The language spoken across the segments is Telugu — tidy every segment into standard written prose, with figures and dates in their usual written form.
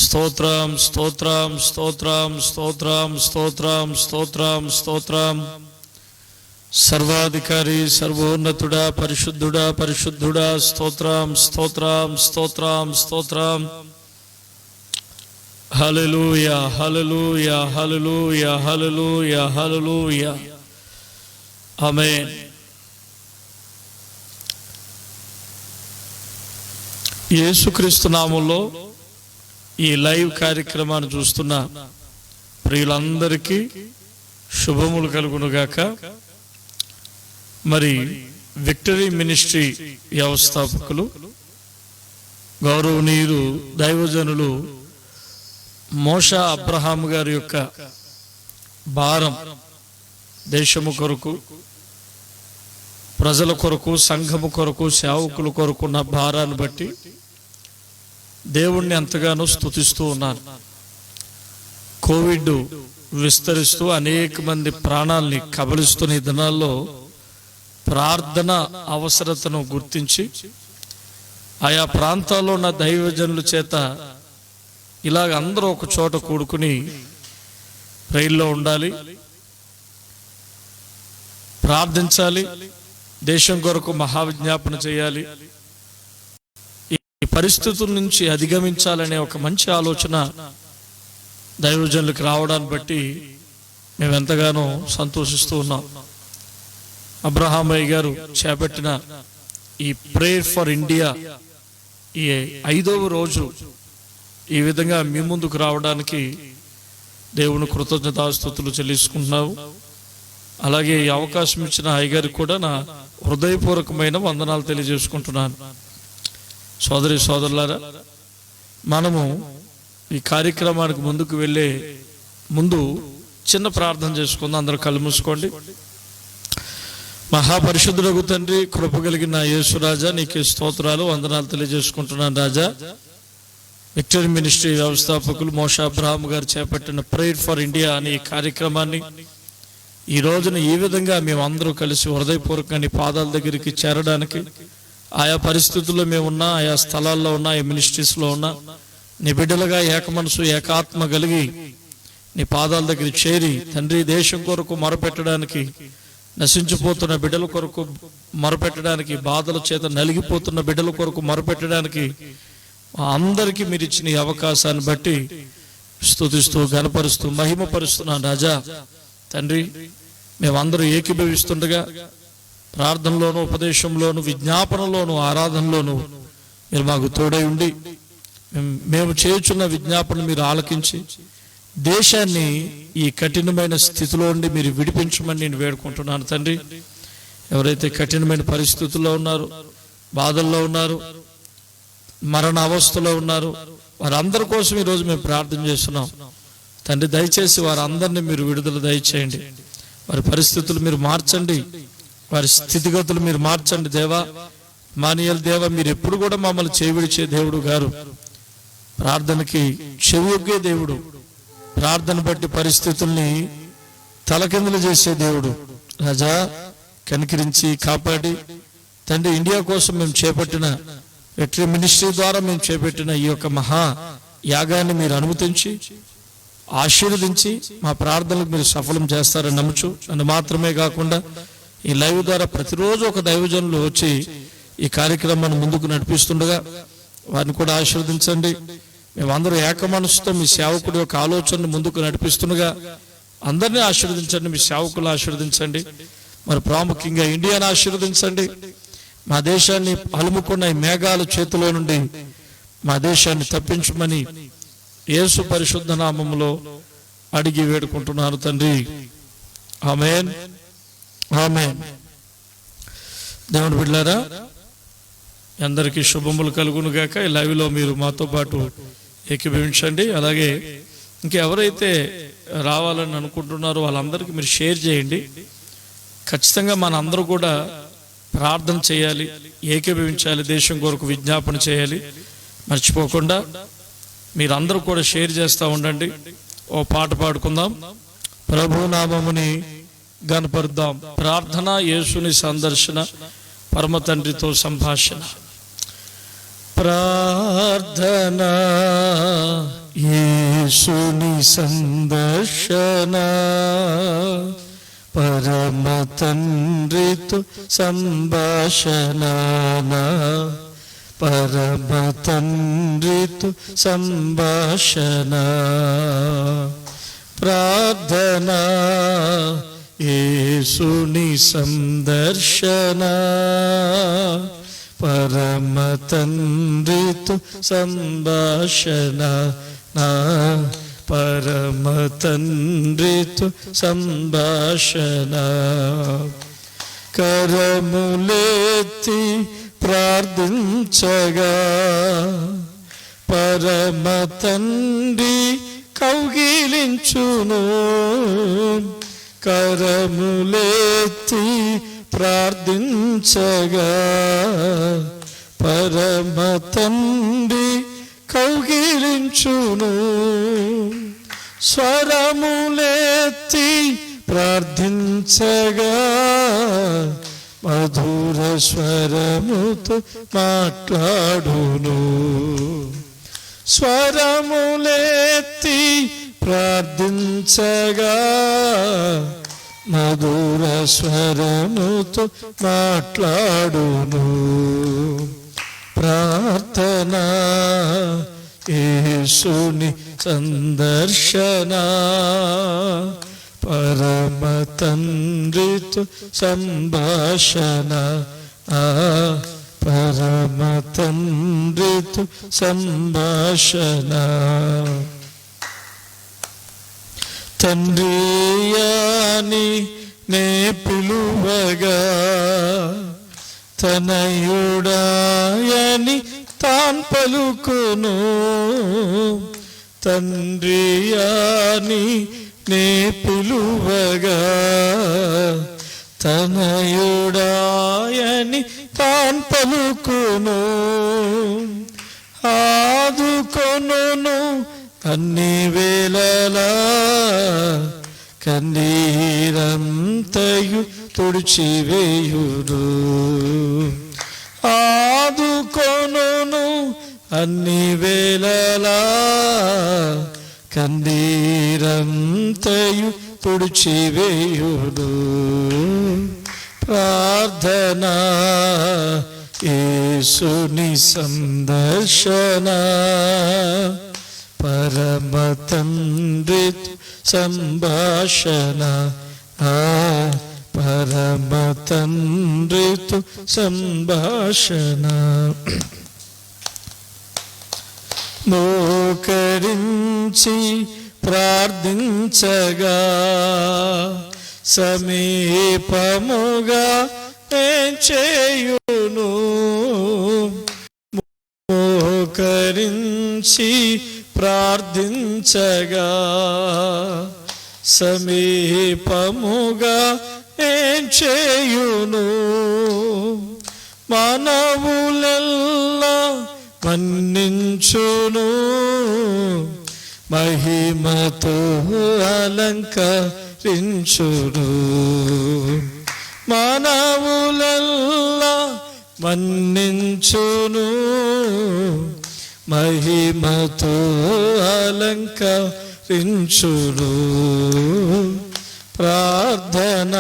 స్తోత్రం స్తోత్రం స్తోత్రం స్తోత్రం స్తోత్రం స్తోత్రం స్తోత్రం. సర్వాధికారి సర్వోన్నతుడా పరిశుద్ధుడా పరిశుద్ధుడా స్తోత్రం స్తోత్రం స్తోత్రం స్తోత్రం. హల్లెలూయా హల్లెలూయా హల్లెలూయా హల్లెలూయా హల్లెలూయా. ఆమేన్. యేసుక్రీస్తు నామములో ఈ లైవ్ కార్యక్రమాన్ని చూస్తున్న ప్రియులందరికీ శుభములు కలుగునుగాక. మరి విక్టరీ మినిస్ట్రీ వ్యవస్థాపకులు గౌరవనీయులు దైవజనులు మోషా అబ్రహాం గారి యొక్క భారం దేశము కొరకు, ప్రజల కొరకు, సంఘము కొరకు, సేవకుల కొరకు ఉన్న భారాన్ని బట్టి దేవుణ్ణి ఎంతగానో స్తుతిస్తూ ఉన్నాను. కోవిడ్ విస్తరిస్తూ అనేక మంది ప్రాణాలని కబలిస్తున్న ఈ దినాల్లో ప్రార్థన అవసరతను గుర్తించి ఆయా ప్రాంతాల్లో ఉన్న దైవజనుల చేత ఇలాగ అందరూ ఒక చోట కూడుకుని రైల్లో ఉండాలి, ప్రార్థించాలి, దేశం కొరకు మహావిజ్ఞాపన చేయాలి, ఈ పరిస్థితుల నుంచి అధిగమించాలనే ఒక మంచి ఆలోచన దైవజనులకు రావడాన్ని బట్టి మేము ఎంతగానో సంతోషిస్తూ ఉన్నాం. అబ్రహామయ్య గారు చేపట్టిన ఈ ప్రేయర్ ఫర్ ఇండియా ఈ 5వ రోజు ఈ విధంగా మీ ముందుకు రావడానికి దేవుని కృతజ్ఞతాస్తుతులు చెల్లించుకుంటున్నావు. అలాగే ఈ అవకాశం ఇచ్చిన అయ్యగారికి కూడా నా హృదయపూర్వకమైన వందనాలు తెలియజేసుకుంటున్నాను. సోదరి సోదరులారా, మనము ఈ కార్యక్రమానికి ముందుకు వెళ్ళే ముందు చిన్న ప్రార్థన చేసుకుందాం. అందరూ కళ్ళు మూసుకోండి. మహాపరిశుద్ధుడగు తండ్రి, కృప కలిగిన యేసురాజా, నీకే స్తోత్రాలు వందనాలు తెలియజేసుకుంటున్నాను రాజా. విక్టరీ మినిస్ట్రీ వ్యవస్థాపకులు మోషా అబ్రహాం గారు చేపట్టిన ప్రేయర్ ఫర్ ఇండియా అనే ఈ కార్యక్రమాన్ని ఈ రోజున ఈ విధంగా మేము అందరూ కలిసి హృదయపూర్వకంగా నీ పాదాల దగ్గరికి చేరడానికి, ఆయా పరిస్థితుల్లో మేమున్నా, ఆయా స్థలాల్లో ఉన్నా, ఈ మినిస్ట్రీస్లో ఉన్నా, నీ బిడ్డలుగా ఏక మనసు ఏకాత్మ కలిగి నీ పాదాల దగ్గర చేరి తండ్రి దేశం కొరకు మొరపెట్టడానికి, నశించిపోతున్న బిడ్డల కొరకు మొరపెట్టడానికి, బాధల చేత నలిగిపోతున్న బిడ్డల కొరకు మొరపెట్టడానికి అందరికీ మీరు ఇచ్చిన ఈ అవకాశాన్ని బట్టి స్తుతిస్తూ ఘనపరుస్తూ మహిమపరుస్తున్నాను రాజా. తండ్రి, మేమందరూ ఏకీభవిస్తుండగా ప్రార్థనలోను, ఉపదేశంలోను, విజ్ఞాపనలోను, ఆరాధనలోను మీరు మాకు తోడై ఉండి మేము చేయుచున్న విజ్ఞాపన మీరు ఆలకించి దేశాన్ని ఈ కఠినమైన స్థితిలో ఉండి మీరు విడిపించమని నేను వేడుకుంటున్నాను తండ్రి. ఎవరైతే కఠినమైన పరిస్థితుల్లో ఉన్నారో, బాధల్లో ఉన్నారు, మరణ అవస్థలో ఉన్నారు, వారందరి కోసం ఈరోజు మేము ప్రార్థన చేస్తున్నాం తండ్రి. దయచేసి వారందరినీ మీరు విడుదల దయచేయండి. వారి పరిస్థితులు మీరు మార్చండి, వారి స్థితిగతులు మీరు మార్చండి దేవా. మానీయుల దేవ, మీరు ఎప్పుడు కూడా మమ్మల్ని చేవిడిచే దేవుడు గారు, ప్రార్థనకి చెవియొగ్గే దేవుడు, ప్రార్థన బట్టి పరిస్థితుల్ని తలకిందులు చేసే దేవుడు రాజా. కనికరించి కాపాడి తండ్రి, ఇండియా కోసం మేము చేపట్టిన విక్టరీ మినిస్ట్రీ ద్వారా మేము చేపట్టిన ఈ యొక్క మహా యాగాన్ని మీరు అనుమతించి ఆశీర్వదించి మా ప్రార్థనలకు మీరు సఫలం చేస్తారని నమ్ముచు, అని మాత్రమే కాకుండా ఈ లైవ్ ద్వారా ప్రతిరోజు ఒక దైవజనులు వచ్చి ఈ కార్యక్రమాన్ని ముందుకు నడిపిస్తుండగా వారిని కూడా ఆశీర్వదించండి. మేమందరూ ఏక మనసుతో మీ సేవకుడి యొక్క ఆలోచనను ముందుకు నడిపిస్తుండగా అందరినీ ఆశీర్వదించండి. మీ సేవకులు ఆశీర్వదించండి. మరి ప్రాముఖ్యంగా ఇండియాను ఆశీర్వదించండి. మా దేశాన్ని అలుముకున్న ఈ మేఘాల చేతిలో నుండి మా దేశాన్ని తప్పించమని యేసు పరిశుద్ధ నామములో అడిగి వేడుకుంటున్నాను తండ్రి. ఆమేన్ ఆమేన్. దేవుని బిడ్డలారా, అందరికీ శుభములు కలుగును గాక. ఈ లైవ్ లో మీరు మాతో పాటు ఏకీభవించండి. అలాగే ఇంకెవరైతే రావాలని అనుకుంటున్నారో వాళ్ళందరికీ మీరు షేర్ చేయండి. ఖచ్చితంగా మన అందరూ కూడా ప్రార్థన చేయాలి, ఏకీభవించాలి, దేశం కొరకు విజ్ఞాపన చేయాలి. మర్చిపోకుండా మీరందరూ కూడా షేర్ చేస్తూ ఉండండి. ఓ పాట పాడుకుందాం. ప్రభు నామముని గణపరుద్దాం. ప్రార్థన, యేసుని సందర్శన, పరమ తండ్రితో సంభాషణ. ప్రార్థన యేసుని సందర్శన పరమ తండ్రితో సంభాషణ పరమ తండ్రితో సంభాషణ ప్రార్థన యేసుని సందర్శన పరమ తండ్రితో సంభాషణ పరమ తండ్రితో సంభాషణ కరములెత్తి ప్రార్థించగా పరమ తండ్రి కౌగిలించును కరములెత్తి ప్రార్థించగా పరమ తండ్రి కౌగిలించును స్వరములెత్తి ప్రార్థించగా మధుర స్వరముతో మాట్లాడును స్వరములెత్తి ప్రార్థించగా మధుర స్వరముతో మాట్లాడును ప్రార్థన యేసుని సందర్శన పరమ తండ్రితో సంభాషణ పరమ తండ్రితో సంభాషణ తండ్రియాని నే పిలువగా తనయుడాయని తాన్ పలుకును తండ్రియాని నే పిలువగా తనయుడాయని తాన్ పలుకును ఆదుకొనును అన్ని వేళలా కన్నీరంతయు తుడిచివేయుడు ఆదుకొనును అన్ని వేళలా కన్నీరంతయు తుడిచివేయుడు ప్రార్థన యేసుని సందర్శన పరమ తండ్రితో సంభాషణ పరమ తండ్రితో సంభాషణ మోకరించి ప్రార్థించగా సమీపముగా చేయును మోకరించి ప్రార్థించగా సమీపముగా చేయును మానవులెల్లా మన్నించును మహిమతో అలంకరించును మానవులెల్లా మన్నించును మహిమతో అలంకరించును ప్రార్థన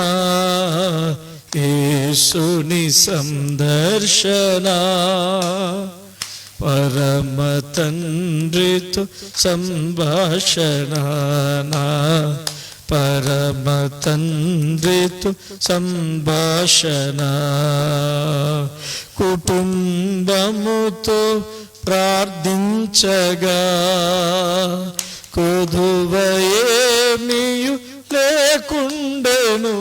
యేసుని సందర్శన పరమ తండ్రితో సంభాషణ పరమ తండ్రితో సంభాషణ కుటుంబముతో ప్రార్థించగా కొదువయేమియు లేకుండెను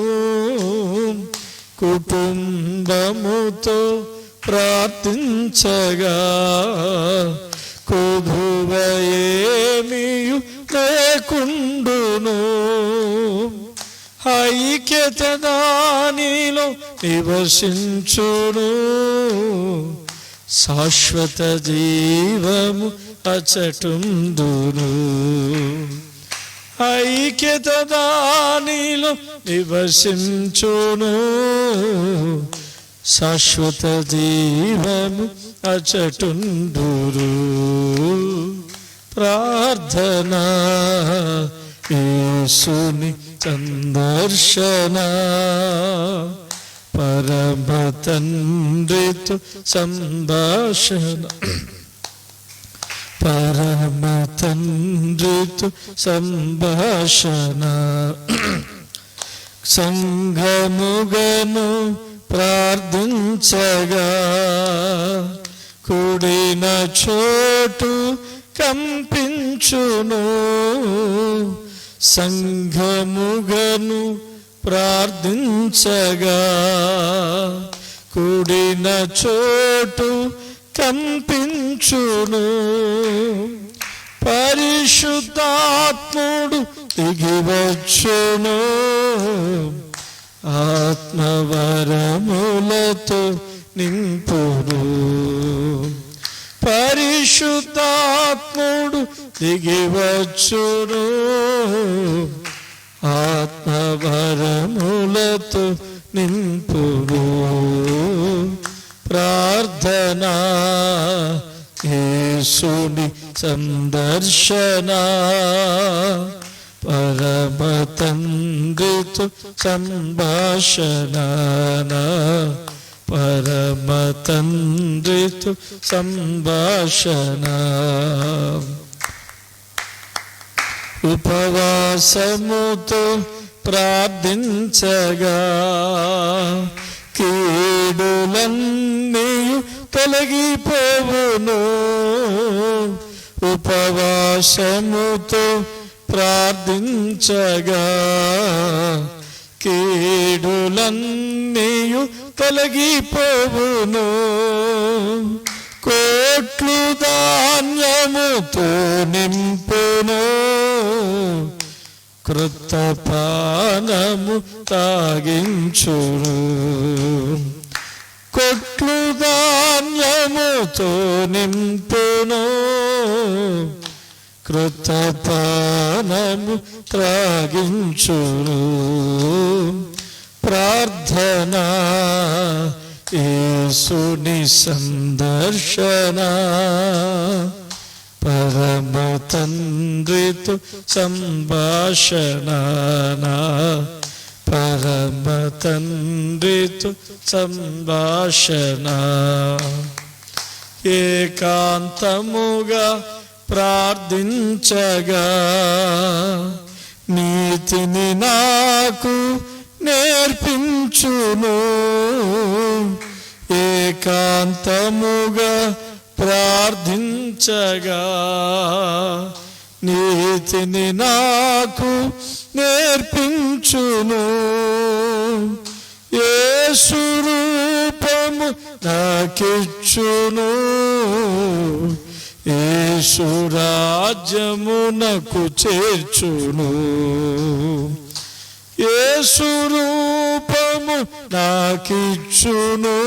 కుటుంబముతో ప్రార్థించగా కొదువయేమియు లేకుండును ఐక్యత దానిలో నివసించును శాశ్వత జీవము అచటుందును ఐక్యత దానిలో నివసించును శాశ్వత జీవము అచటుందురు ప్రార్థన యేసుని సందర్శన పరమ తండ్రితో సంభాషణ పరమ తండ్రితో సంభాషణ సంఘముగను ప్రార్థించగా కూడిన చోటు కంపించును సంఘముగను ప్రార్థించగా కూడిన చోటు కంపించును పరిశుద్ధాత్ముడు దిగివచ్చును ఆత్మవరములతో నింపును పరిశుద్ధాత్ముడు దిగివచ్చును ఆత్మవరములతో నింపును ప్రార్థన యేసుని సందర్శన పరమ తండ్రితో సంభాషణ పరమ తండ్రితో సంభాషణ ఉపవాసముతో ప్రార్థించగా కీడులన్నీ తొలగిపోవును ఉపవాసముతో ప్రార్థించగా కీడులన్నీ తొలగిపోవును కోట్లు ధాన్యముతో నింపును కృత పానము తాగించును కొట్లు ధాన్యముతో నింపును కృత పానము త్రాగించును ప్రార్థన యేసుని సందర్శన పరమ తండ్రితో సంభాషణ పరమ తండ్రితో సంభాషణ ఏకాంతముగా ప్రార్థించగా నీతిని నాకు నేర్పించును ఏకాంతముగా ప్రార్థించగా నీతిని నాకు నేర్పించును యేసు రూపము నాకిచ్చును యేసు రాజ్యమునకు చేర్చును యేసు రూపము నాకిచ్చును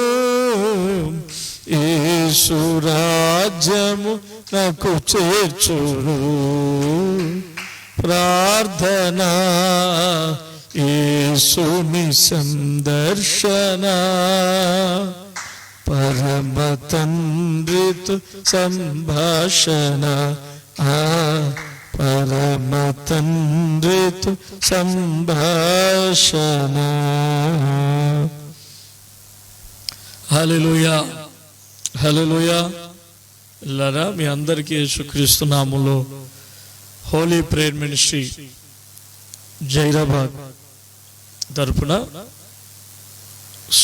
యేసు రాజ్యము నాకు చేర్చును ప్రార్థన యేసుని సందర్శన పరమ తండ్రితో సంభాషణ పరమ తండ్రితో సంభాషణ. హల్లెలూయా హల్లెలూయా. ఇల్లారా మీ అందరికీ యేసుక్రీస్తు నామములో హోలీ ప్రేయర్ మినిస్ట్రీ జైరాబాద్ తరపున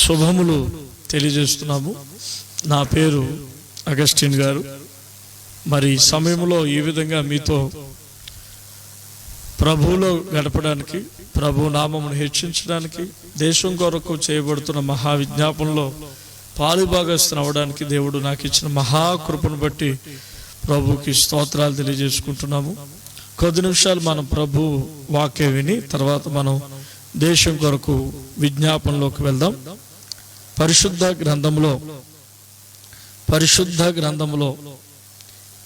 శుభములు తెలియజేస్తున్నాము. నా పేరు అగస్టిన్ గారు. మరి ఈ సమయంలో ఈ విధంగా మీతో ప్రభువులో గడపడానికి, ప్రభు నామమును హెచ్చించడానికి, దేశం కొరకు చేయబడుతున్న మహావిజ్ఞాపనలో పాలుభాగస్తుని అవ్వడానికి దేవుడు నాకు ఇచ్చిన మహాకృపను బట్టి ప్రభుకి స్తోత్రాలు తెలియజేసుకుంటున్నాము. కొద్ది నిమిషాలు మనం ప్రభు వాక్యం విని తర్వాత మనం దేశం కొరకు విజ్ఞాపనలోకి వెళ్దాం. పరిశుద్ధ గ్రంథములో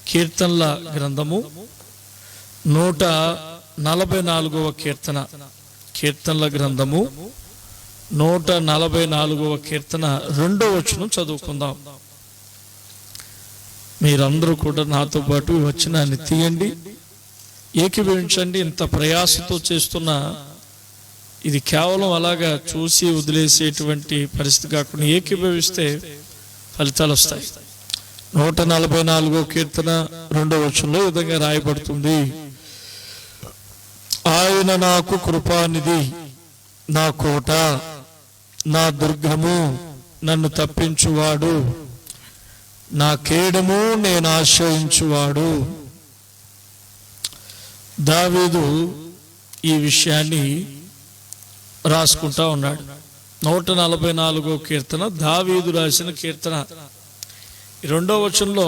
కీర్తనల గ్రంథము 144వ కీర్తన, కీర్తనల గ్రంథము 144వ కీర్తన 2వ వచనం చదువుకుందాం. మీరందరూ కూడా నాతో పాటు వచనాన్ని తీయండి, ఏకీభవించండి. ఇంత ప్రయాసతో చేస్తున్న ఇది కేవలం అలాగా చూసి వదిలేసేటువంటి పరిస్థితి కాకుండా ఏకీభవిస్తే ఫలితాలు వస్తాయి. 144వ కీర్తన 2వ వచనంలో ఈ విధంగా రాయబడుతుంది, ఆయన నాకు కృపానిధి, నా కోట, నా దుర్గము, నన్ను తప్పించువాడు, నా కేడము, నేను ఆశ్రయించువాడు. దావీదు ఈ విషయాన్ని రాసుకుంటా ఉన్నాడు. 144వ కీర్తన దావీదు రాసిన కీర్తన. 2వ వచనంలో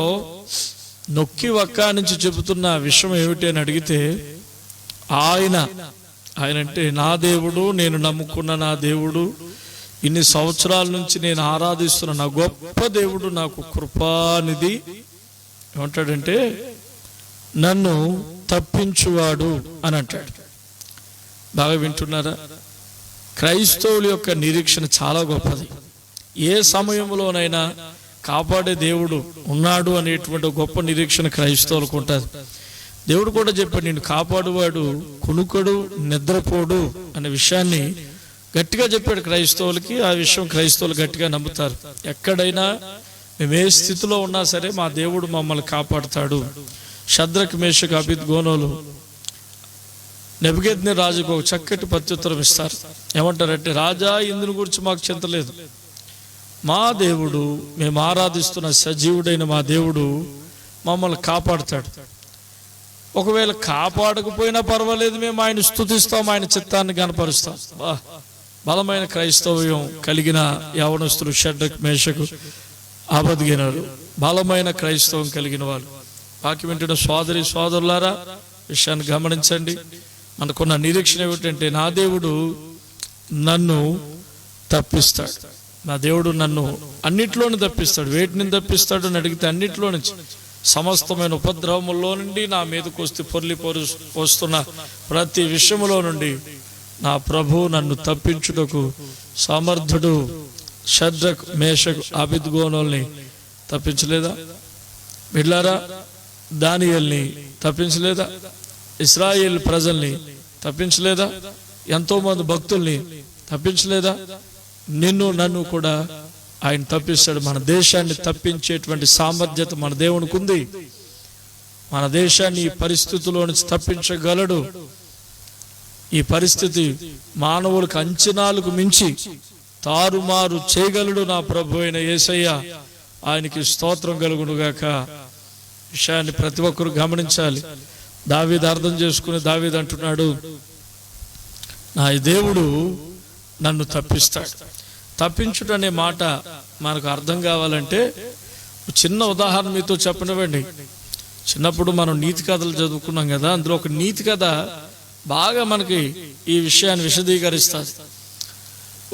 నొక్కి వక్కా నుంచి చెబుతున్న విషయం ఏమిటి అని అడిగితే, ఆయన అంటే నా దేవుడు, నేను నమ్ముకున్న నా దేవుడు, ఇన్ని సంవత్సరాల నుంచి నేను ఆరాధిస్తున్న నా గొప్ప దేవుడు నాకు కృపానిధి. ఏమంటాడంటే నన్ను తప్పించువాడు అని అంటాడు. బాగా వింటున్నారా? క్రైస్తవుల యొక్క నిరీక్షణ చాలా గొప్పది. ఏ సమయంలోనైనా కాపాడే దేవుడు ఉన్నాడు అనేటువంటి గొప్ప నిరీక్షణ క్రైస్తవులకు ఉంటుంది. దేవుడు కూడా చెప్పాడు, నేను కాపాడువాడు కునుకడు నిద్రపోడు అనే విషయాన్ని గట్టిగా చెప్పాడు క్రైస్తవులకి. ఆ విషయం క్రైస్తవులు గట్టిగా నమ్ముతారు. ఎక్కడైనా మేము ఏ స్థితిలో ఉన్నా సరే మా దేవుడు మమ్మల్ని కాపాడుతాడు. షద్రక్ మేషక్ అబేద్నెగోలు నెబుకద్నెజర్ రాజుకు ఒక చక్కటి ప్రత్యుత్తరం ఇస్తారు. ఏమంటారంటే, రాజా, ఇందుని గురించి మాకు చింతలేదు. మా దేవుడు, మేము ఆరాధిస్తున్న సజీవుడైన మా దేవుడు మమ్మల్ని కాపాడుతాడు. ఒకవేళ కాపాడకపోయినా పర్వాలేదు, మేము ఆయన స్తుతిస్తాం, ఆయన చిత్తాన్ని కనపరుస్తాం. బలమైన క్రైస్తవ్యం కలిగిన యవనస్తులు షద్రక్ మేషకు అబేద్నెగోలు బలమైన క్రైస్తవం కలిగిన వాళ్ళు. వాక్యం వింటున్న సోదరి సోదరులారా, విషయాన్ని గమనించండి. మనకున్న నిరీక్షణ ఏమిటంటే, నా దేవుడు నన్ను తప్పిస్తాడు. నా దేవుడు నన్ను అన్నిట్లోనూ తప్పిస్తాడు. వేటిని తప్పిస్తాడు అని అడిగితే, అన్నిట్లో నుంచి, సమస్తమైన ఉపద్రవముల్లో నుండి, నా మీదకు వస్తే పొర్లి వస్తున్న ప్రతి విషయములో నుండి నా ప్రభు నన్ను తప్పించుటకు సమర్థుడు. షద్రక్ మేషక్ అబేద్నెగోల్ని తప్పించలేదా? బిడ్లారా, దానియేలుని తప్పించలేదా? ఇశ్రాయేలు ప్రజల్ని తప్పించలేదా? ఎంతో మంది భక్తుల్ని తప్పించలేదా? నిన్ను నన్ను కూడా ఆయన తప్పిస్తాడు. మన దేశాన్ని తప్పించేటువంటి సామర్థ్యత మన దేవునికి ఉంది. మన దేశాన్ని ఈ పరిస్థితుల్లో నుంచి తప్పించగలడు. ఈ పరిస్థితి మానవులకు అంచనాలకు మించి తారుమారు చేయగలడు నా ప్రభు అయిన యేసయ్య. ఆయనకి స్తోత్రం కలుగునుగాక. విషయాన్ని ప్రతి ఒక్కరు గమనించాలి. దావీదు అర్థం చేసుకుని దావీదు అంటున్నాడు, నా దేవుడు నన్ను తప్పిస్తాడు. తప్పించుట అనే మాట మనకు అర్థం కావాలంటే చిన్న ఉదాహరణ మీతో చెప్పనివ్వండి. చిన్నప్పుడు మనం నీతి కథలు చదువుకున్నాం కదా, అందులో ఒక నీతి కథ బాగా మనకి ఈ విషయాన్ని విశదీకరిస్తుంది.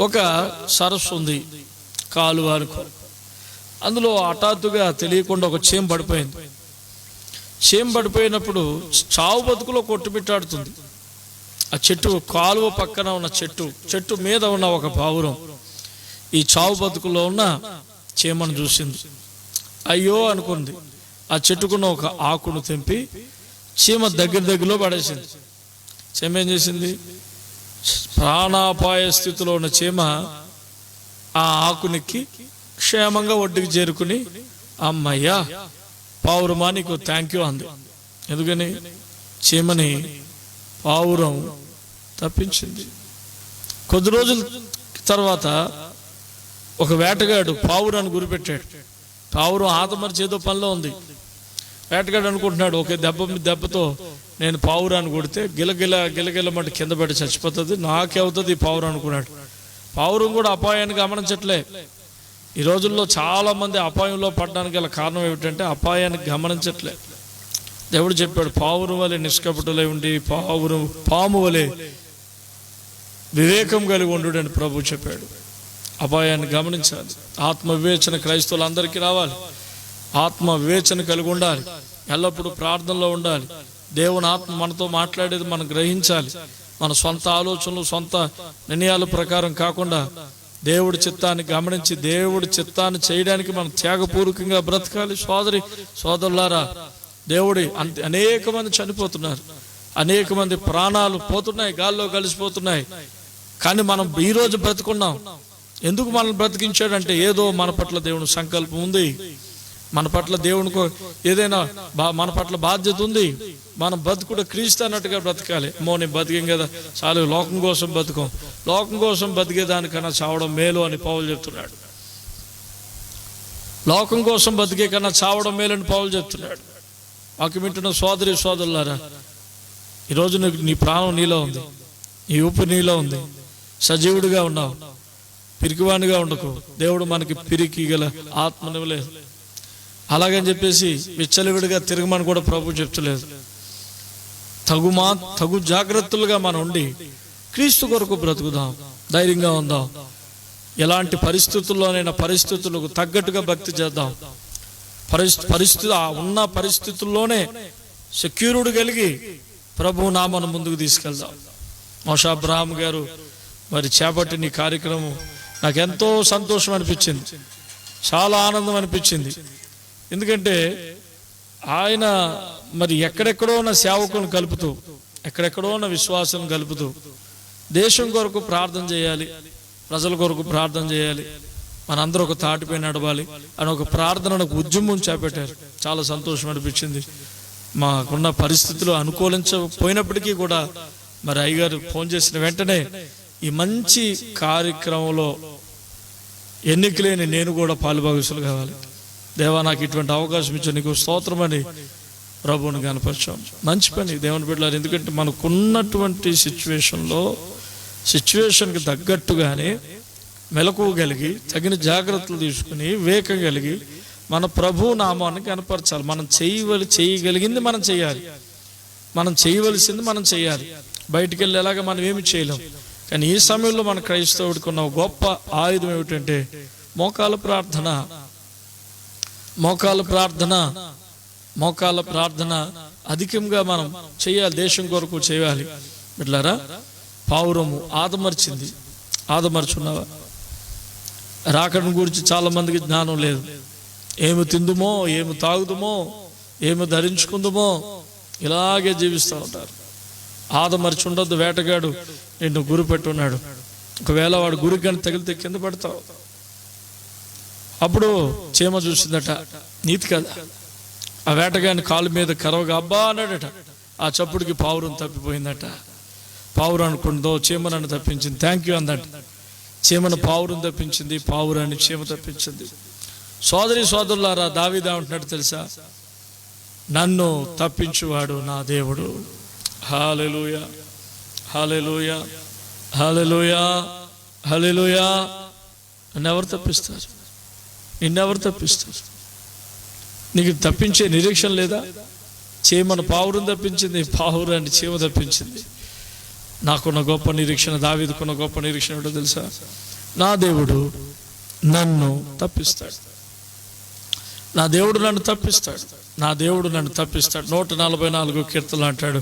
ఒక సరస్సు ఉంది, కాలువ అనుకో. అందులో హఠాత్తుగా తెలియకుండా ఒక చీమ పడిపోయింది. చీమ పడిపోయినప్పుడు చావు బతుకులో కొట్టుమిట్టాడుతుంది. ఆ చెట్టు, కాలువ పక్కన ఉన్న చెట్టు మీద ఉన్న ఒక పావురం ఈ చావు బతుకులో ఉన్న చీమను చూసింది. అయ్యో అనుకుంది. ఆ చెట్టుకున్న ఒక ఆకును తెంపి చీమ దగ్గరలో పడేసింది. చీమ ఏం చేసింది? ప్రాణాపాయ స్థితిలో ఉన్న చీమ ఆ ఆకునికి క్షేమంగా ఒడ్డుకి చేరుకుని, అమ్మయ్యా పావురమా నీకు థ్యాంక్ యూ అంది. ఎందుకని? చీమని పావురం తప్పించింది. కొద్ది రోజుల తర్వాత ఒక వేటగాడు పావురాన్ని గురిపెట్టాడు. పావురం ఆతమరిచి ఏదో పనిలో ఉంది. వేటగాడు అనుకుంటున్నాడు, ఒకే దెబ్బతో నేను పావురాన్ని కొడితే గిలగిలమంటే కింద పడి చచ్చిపోతుంది, నాకే అవుతుంది ఈ పావురం అనుకున్నాడు. పావురం కూడా అపాయాన్ని గమనించట్లే. ఈ రోజుల్లో చాలా మంది అపాయంలో పడడానికి గల కారణం ఏమిటంటే అపాయాన్ని గమనించట్లే. దేవుడు చెప్పాడు, పావురం వలె నిష్కపటులై ఉండి పాము వలె వివేకం కలిగి ఉండు అని ప్రభు చెప్పాడు. అపాయాన్ని గమనించాలి. ఆత్మ వివేచన క్రైస్తవులందరికీ రావాలి. ఆత్మ వివేచన కలిగి ఉండాలి. ఎల్లప్పుడూ ప్రార్థనలో ఉండాలి. దేవుని ఆత్మ మనతో మాట్లాడేది మనం గ్రహించాలి. మన సొంత ఆలోచనలు, సొంత నిర్ణయాల ప్రకారం కాకుండా దేవుడి చిత్తాన్ని గమనించి దేవుడి చిత్తాన్ని చేయడానికి మనం త్యాగపూర్వకంగా బ్రతకాలి. సోదరులారా, దేవుడి అనేక మంది చనిపోతున్నారు. అనేక మంది ప్రాణాలు పోతున్నాయి, గాల్లో కలిసిపోతున్నాయి. కానీ మనం ఈరోజు బ్రతుకున్నాం. ఎందుకు మనల్ని బ్రతికించాడంటే ఏదో మన పట్ల దేవుని సంకల్పం ఉంది, మన పట్ల దేవునికి ఏదైనా మన పట్ల బాధ్యత ఉంది. మనం బతుకుడు క్రీస్తు అన్నట్టుగా బ్రతకాలి. నేను బతికేం కదా చాలు, లోకం కోసం బతుకం, లోకం కోసం బతికేదానికన్నా చావడం మేలు అని పౌలు చెప్తున్నాడు. లోకం కోసం బతికే కన్నా చావడం మేలు అని పౌలు చెప్తున్నాడు. వాక్యం వింటున్న సోదరి సోదరులారా, ఈరోజు నీ ప్రాణం నీలో ఉంది, నీ ఊపిరి నీలో ఉంది, సజీవుడిగా ఉన్నావు, పిరికివాణిగా ఉండకు. దేవుడు మనకి పిరికి గల ఆత్మనివ్వలేదు. అలాగని చెప్పేసి విచ్చలవిడిగా తిరగమని కూడా ప్రభు చెప్తలేదు. తగు జాగ్రత్తలుగా మనం ఉండి క్రీస్తు కొరకు బ్రతుకుదాం, ధైర్యంగా ఉందాం. ఎలాంటి పరిస్థితుల్లోనైనా పరిస్థితులకు తగ్గట్టుగా భక్తి చేద్దాం. ఉన్న పరిస్థితుల్లోనే సెక్యూరిటీ కలిగి ప్రభు నామను ముందుకు తీసుకెళ్దాం. మోషా అబ్రహాం గారు మరి చేపట్టిన ఈ కార్యక్రమం నాకు ఎంతో సంతోషం అనిపించింది, చాలా ఆనందం అనిపించింది. ఎందుకంటే ఆయన మరి ఎక్కడెక్కడో ఉన్న సేవకులను కలుపుతూ, ఎక్కడెక్కడో ఉన్న విశ్వాసం కలుపుతూ దేశం కొరకు ప్రార్థన చేయాలి, ప్రజల కొరకు ప్రార్థన చేయాలి, మనందరూ ఒక తాటిపై నడవాలి అని ఒక ప్రార్థనకు ఉద్యమం చేపట్టారు. చాలా సంతోషం అనిపించింది. మాకున్న పరిస్థితులు అనుకూలించకపోయినప్పటికీ కూడా మరి అయ్యగారు ఫోన్ చేసిన వెంటనే ఈ మంచి కార్యక్రమంలో ఎన్నికలేని నేను కూడా పాలుభాగస్సులు కావాలి. దేవా, నాకు ఇటువంటి అవకాశం ఇచ్చి నీకు స్తోత్రమని ప్రభువుని కనపరచాం. మంచి పని దేవుని బిడ్డలారు. ఎందుకంటే మనకున్నటువంటి సిచ్యువేషన్కి తగ్గట్టుగానే మెలకువ కలిగి తగిన జాగ్రత్తలు తీసుకుని వివేకం కలిగి మన ప్రభు నామాన్ని కనపరచాలి. మనం చేయగలిగింది మనం చేయాలి, మనం చేయవలసింది మనం చేయాలి. బయటికి వెళ్ళేలాగా మనం ఏమి చేయలేం. కానీ ఈ సమయంలో మన క్రైస్తవుడికి ఉన్న గొప్ప ఆయుధం ఏమిటంటే మోకాల ప్రార్థన. మోకాల ప్రార్థన అధికంగా మనం చేయాలి, దేశం కొరకు చేయాలి. బిడ్డలారా, పావురము ఆదమర్చున్నావా? రాకడం గురించి చాలా మందికి జ్ఞానం లేదు. ఏమి తిందుమో, ఏమి తాగుదుమో, ఏమి ధరించుకుందుమో ఇలాగే జీవిస్తూ ఉంటారు. ఆదమర్చి ఉండొద్దు. వేటగాడు నిన్ను గురి పెట్టున్నాడు, ఒకవేళ వాడు గురికి కానీ తగిలితే కింద పడతావు. అప్పుడు చీమ చూసిందట, నీతి కదా. ఆ వేటగాని కాలు మీద కరవగా అబ్బా అన్నాడట. ఆ చప్పుడికి పావురం తప్పిపోయిందట. పావురం అనుకుందో చీమనన్ను తప్పించింది, థ్యాంక్ యూ అందట. చీమను పావురం తప్పించింది, పావురాన్ని చీమ తప్పించింది. సోదరి సోదరులారా, దావీదు అంటున్నాడు తెలుసా, నన్ను తప్పించువాడు నా దేవుడు. హల్లెలూయా, హల్లెలూయా, హల్లెలూయా, హల్లెలూయా. నన్నెవరు తప్పిస్తారు? నిన్నెవరు తప్పిస్తారు? నీకు తప్పించే నిరీక్షణ లేదా? చీమను పావురం తప్పించింది, పావురాన్ని చీమ తప్పించింది. నాకున్న గొప్ప నిరీక్షణ, దావీదుకున్న గొప్ప నిరీక్షణ ఏంటో తెలుసా? నా దేవుడు నన్ను తప్పిస్తాడు, నా దేవుడు నన్ను తప్పిస్తాడు, నా దేవుడు నన్ను తప్పిస్తాడు. 144 కీర్తనలు అంటాడు,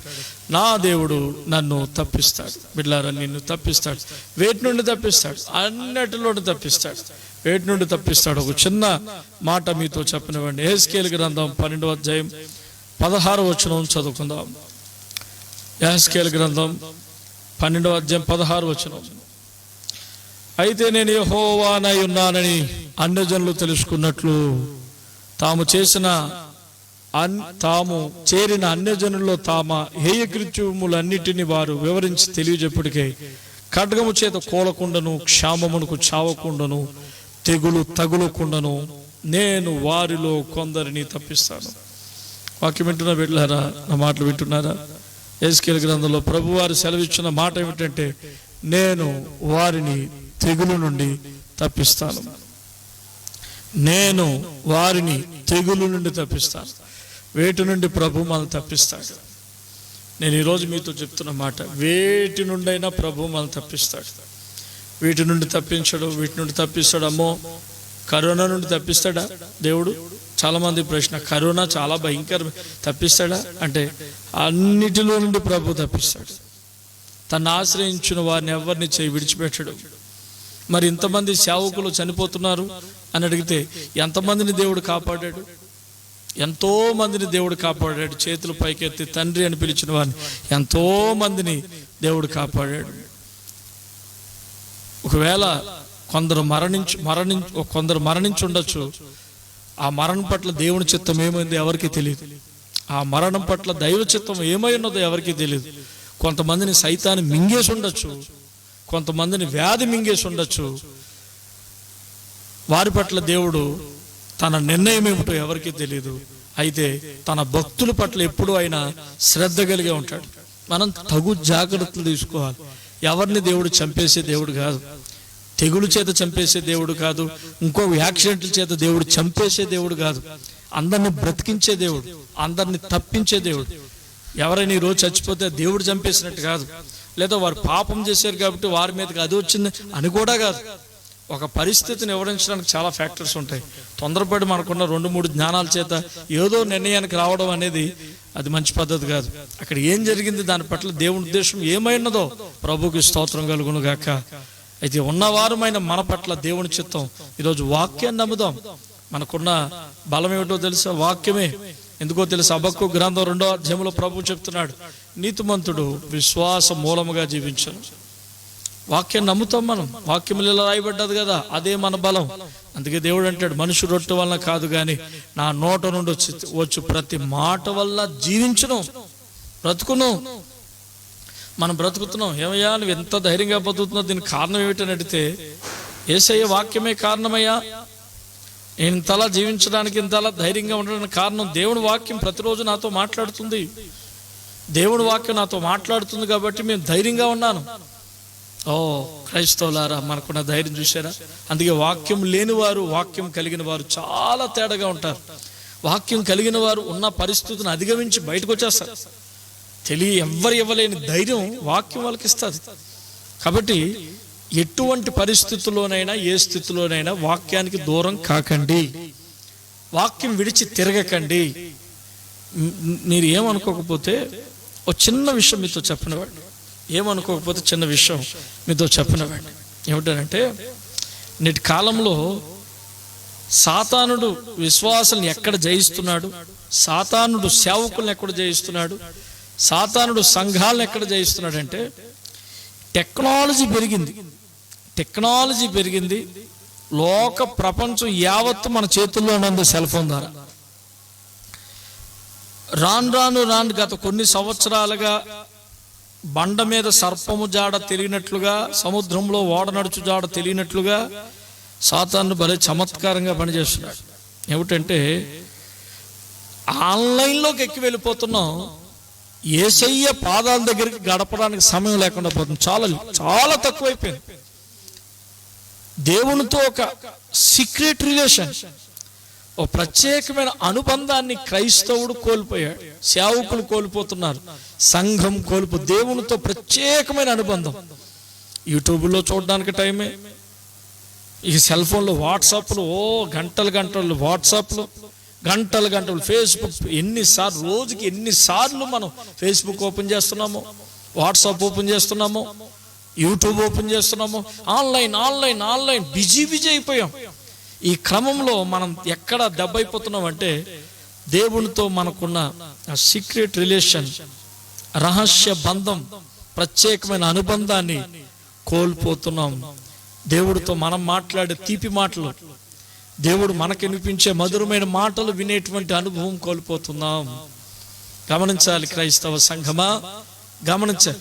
నా దేవుడు నన్ను తప్పిస్తాడు. బిడ్డలారా, నిన్ను తప్పిస్తాడు. వేటి నుండి తప్పిస్తాడు? అన్నిటిలోనూ తప్పిస్తాడు. వేటి నుండి తప్పిస్తాడు? ఒక చిన్న మాట మీతో చెప్పనివ్వండి. యెహెజ్కేలు గ్రంథం 12వ అధ్యాయం 16వ వచనం చదువుకుందాం. యెహెజ్కేలు గ్రంథం 12వ అధ్యాయం 16వ వచనం. అయితే నేను యెహోవానై ఉన్నానని అన్యజనులు తెలుసుకున్నట్లు తాము చేరిన అన్యజనుల్లో తమ హేయకృత్యములన్నిటిని వారు వివరించి తెలియజెప్పుడికై ఖడ్గము చేత కోలకుండను, క్షామమునకు చావకుండను, తెగులు తగులకుండను నేను వారిలో కొందరిని తప్పిస్తాను. వాక్యం వింటున్నా బిడ్డలారా? నా మాటలు వింటున్నారా? యెహెజ్కేలు గ్రంథంలో ప్రభువారు సెలవిచ్చిన మాట ఏమిటంటే, నేను వారిని తెగులు నుండి తప్పిస్తాను. నేను వారిని తెగులు నుండి తప్పిస్తాను. వేటి నుండి ప్రభు మనల్ని తప్పిస్తాడు. నేను ఈరోజు మీతో చెప్తున్న మాట, వేటి నుండి అయినా ప్రభు మనల్ని తప్పిస్తాడు. వీటి నుండి తప్పించడు, వీటి నుండి తప్పిస్తాడు. అమ్మో, కరోనా నుండి తప్పిస్తాడా దేవుడు? చాలా మంది ప్రశ్న, కరోనా చాలా భయంకర, తప్పిస్తాడా అంటే అన్నిటిలో నుండి ప్రభు తప్పిస్తాడు. తను ఆశ్రయించిన వారిని ఎవరిని విడిచిపెట్టడు. మరి ఇంతమంది సేవకులు చనిపోతున్నారు అని అడిగితే ఎంతమందిని దేవుడు కాపాడాడు? ఎంతో మందిని దేవుడు కాపాడాడు. చేతులు పైకెత్తి తండ్రి అని పిలిచిన వారిని ఎంతో మందిని దేవుడు కాపాడాడు. ఒకవేళ కొందరు మరణించి ఉండొచ్చు. ఆ మరణం పట్ల దేవుని చిత్తం ఏమైందో ఎవరికి తెలియదు. ఆ మరణం పట్ల దైవ చిత్తం ఏమై ఉన్నదో ఎవరికి తెలియదు. కొంతమందిని సైతాన్ని మింగేసి ఉండొచ్చు, కొంతమందిని వ్యాధి మింగేసి ఉండొచ్చు. వారి పట్ల దేవుడు తన నిర్ణయం ఏమిటో ఎవరికి తెలియదు. అయితే తన భక్తుల పట్ల ఎప్పుడూ ఆయన శ్రద్ధ కలిగే ఉంటాడు. మనం తగు జాగ్రత్తలు తీసుకోవాలి. ఎవరిని దేవుడు చంపేసే దేవుడు కాదు, తెగులు చేత చంపేసే దేవుడు కాదు, ఇంకో యాక్సిడెంట్ల చేత దేవుడు చంపేసే దేవుడు కాదు. అందరిని బ్రతికించే దేవుడు, అందరిని తప్పించే దేవుడు. ఎవరైనా ఈ రోజు చచ్చిపోతే దేవుడు చంపేసినట్టు కాదు, లేదా వారు పాపం చేశారు కాబట్టి వారి మీదకి అది వచ్చింది అని కూడా కాదు. ఒక పరిస్థితిని వివరించడానికి చాలా ఫ్యాక్టర్స్ ఉంటాయి. తొందరపడి మనకున్న 2-3 జ్ఞానాల చేత ఏదో నిర్ణయానికి రావడం అనేది అది మంచి పద్ధతి కాదు. అక్కడ ఏం జరిగింది, దాని పట్ల దేవుని ఉద్దేశం ఏమైనదో ప్రభుకి స్తోత్రం కలుగును గాక. అయితే ఉన్నవారమైన మన పట్ల దేవుని చిత్తం. ఈరోజు వాక్యాన్ని నమ్ముదాం. మనకున్న బలం ఏమిటో తెలుసా? వాక్యమే. ఎందుకో తెలుసా? హబక్కూకు గ్రంథం 2వ అధ్యాయంలో ప్రభువు చెప్తున్నాడు, నీతిమంతుడు విశ్వాస మూలముగా జీవించను. వాక్యం నమ్ముతాం మనం. వాక్యములు ఇలా రాయబడ్డది కదా, అదే మన బలం. అందుకే దేవుడు అంటాడు, మనుషు రొట్టె వలన కాదు గాని నా నోట నుండి వచ్చు ప్రతి మాట వల్ల జీవించును, బ్రతుకును. మనం బ్రతుకుతున్నాం. ఏమయ్యా నువ్వు ఎంత ధైర్యంగా బతుకుతున్నావు, దీనికి కారణం ఏమిటని అడిగితే యేసయ్య వాక్యమే కారణమయ్యా. నేను ఇంతలా జీవించడానికి, ఇంతలా ధైర్యంగా ఉండడానికి కారణం దేవుని వాక్యం ప్రతిరోజు నాతో మాట్లాడుతుంది. దేవుని వాక్యం నాతో మాట్లాడుతుంది కాబట్టి మేము ధైర్యంగా ఉన్నాను. ఓ క్రైస్తవులారా, మనకున్న ధైర్యం చూసారా? అందుకే వాక్యం లేని వారు, వాక్యం కలిగిన వారు చాలా తేడాగా ఉంటారు. వాక్యం కలిగిన వారు ఉన్న పరిస్థితిని అధిగమించి బయటకు వచ్చేస్తారు. ఎవ్వరు ఇవ్వలేని ధైర్యం వాక్యం వాళ్ళకి ఇస్తుంది. కాబట్టి ఎటువంటి పరిస్థితుల్లోనైనా, ఏ స్థితిలోనైనా వాక్యానికి దూరం కాకండి, వాక్యం విడిచి తిరగకండి. మీరు ఏమనుకోకపోతే ఒక చిన్న విషయం మీతో చెప్పినవాడిని, ఏమనుకోకపోతే చిన్న విషయం మీతో చెప్పినవాడిని. ఏమిటంటే, నేటి కాలంలో సాతానుడు విశ్వాసాలను ఎక్కడ జయిస్తున్నాడు, సాతానుడు సేవకులను ఎక్కడ జయిస్తున్నాడు, సాతానుడు సంఘాలను ఎక్కడ జయిస్తున్నాడు అంటే, టెక్నాలజీ పెరిగింది. లోక ప్రపంచం యావత్తు మన చేతుల్లో ఉన్నది సెల్ ఫోన్ ద్వారా. రాను గత కొన్ని సంవత్సరాలుగా బండ మీద సర్పము జాడ తెలియనట్లుగా, సముద్రంలో ఓడ నడుచు జాడ తెలియనట్లుగా సాతాను భలే చమత్కారంగా పనిచేస్తున్నాడు. ఏమిటంటే, ఆన్లైన్లోకి ఎక్కి వెళ్ళిపోతున్నాం. యేసయ్య పాదాల దగ్గరికి గడపడానికి సమయం లేకుండా పోతుంది. చాలా తక్కువైపోయింది. దేవునితో ఒక సీక్రెట్ రిలేషన్, ఓ ప్రత్యేకమైన అనుబంధాన్ని క్రైస్తవుడు కోల్పోయాడు, సేవకులు కోల్పోతున్నారు, సంఘం దేవునితో ప్రత్యేకమైన అనుబంధం. యూట్యూబ్లో చూడడానికి టైమే, ఈ సెల్ ఫోన్లో వాట్సాప్లు, గంటలు వాట్సాప్లు, గంటలు ఫేస్బుక్. రోజుకి ఎన్నిసార్లు మనం ఫేస్బుక్ ఓపెన్ చేస్తున్నాము, వాట్సాప్ ఓపెన్ చేస్తున్నాము, యూట్యూబ్ ఓపెన్ చేస్తున్నాము. ఆన్లైన్ బిజీ అయిపోయాం. ఈ క్రమంలో మనం ఎక్కడ దెబ్బ అయిపోతున్నాం అంటే, దేవునితో మనకున్న సీక్రెట్ రిలేషన్, రహస్య బంధం, ప్రత్యేకమైన అనుబంధాన్ని కోల్పోతున్నాం. దేవుడితో మనం మాట్లాడే తీపి మాటలు, దేవుడు మనకి వినిపించే మధురమైన మాటలు వినేటువంటి అనుభవం కోల్పోతున్నాం. గమనించాలి క్రైస్తవ సంఘమా, గమనించాలి.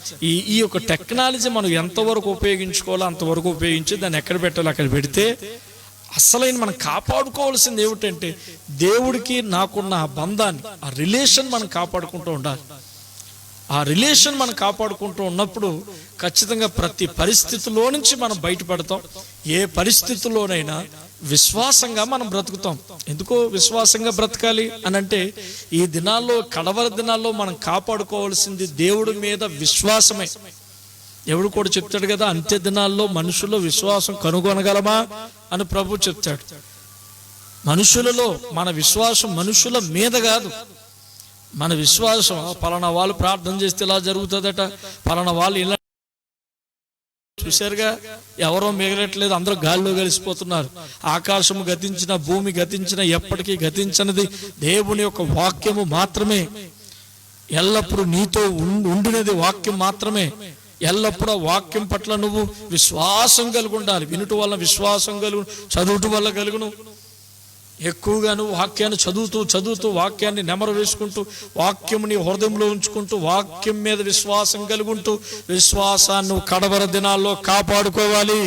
ఈ యొక్క టెక్నాలజీ మనం ఎంతవరకు ఉపయోగించుకోవాలో అంతవరకు ఉపయోగించి దాన్ని ఎక్కడ పెట్టాలో అక్కడ పెడితే, అసలైన మనం కాపాడుకోవాల్సింది ఏమిటంటే, దేవుడికి నాకున్న ఆ బంధాన్ని, ఆ రిలేషన్ మనం కాపాడుకుంటూ ఉండాలి. ఆ రిలేషన్ మనం కాపాడుకుంటూ ఉన్నప్పుడు ఖచ్చితంగా ప్రతి పరిస్థితిలో నుంచి మనం బయటపడతాం. ఏ పరిస్థితుల్లోనైనా విశ్వాసంగా మనం బ్రతుకుతాం. ఎందుకో విశ్వాసంగా బ్రతకాలి అని అంటే, ఈ దినాల్లో, కడవర దినాల్లో మనం కాపాడుకోవాల్సింది దేవుడి మీద విశ్వాసమే. దేవుడు కూడా చెప్తాడు కదా, అంత్య దినాల్లో మనుషుల్లో విశ్వాసం కనుగొనగలమా అని ప్రభు చెప్తాడు. మనుషులలో మన విశ్వాసం మనుషుల మీద కాదు, మన విశ్వాసం పలానా వాళ్ళు ప్రార్థన చేస్తే ఇలా జరుగుతుందట, పలానా వాళ్ళు ఇలా చూశారుగా, ఎవరో మిగలట్లేదు, అందరూ గాల్లో కలిసిపోతున్నారు. ఆకాశము గతించిన, భూమి గతించిన, ఎప్పటికీ గతించనిది దేవుని యొక్క వాక్యము మాత్రమే. ఎల్లప్పుడూ నీతో ఉండినది వాక్యం మాత్రమే. ఎల్లప్పుడూ వాక్యం పట్ల నువ్వు విశ్వాసం కలిగి ఉండాలి. వినుట వల్ల విశ్వాసం కలుగు, చదువుట వల్ల కలుగును. ఎక్కువగా నువ్వు వాక్యాన్ని చదువుతూ వాక్యాన్ని నెమరు వేసుకుంటూ, వాక్యం నీ హృదయంలో ఉంచుకుంటూ, వాక్యం మీద విశ్వాసం కలుగుంటూ, విశ్వాసాన్ని నువ్వు కడవర దినాల్లో కాపాడుకోవాలి.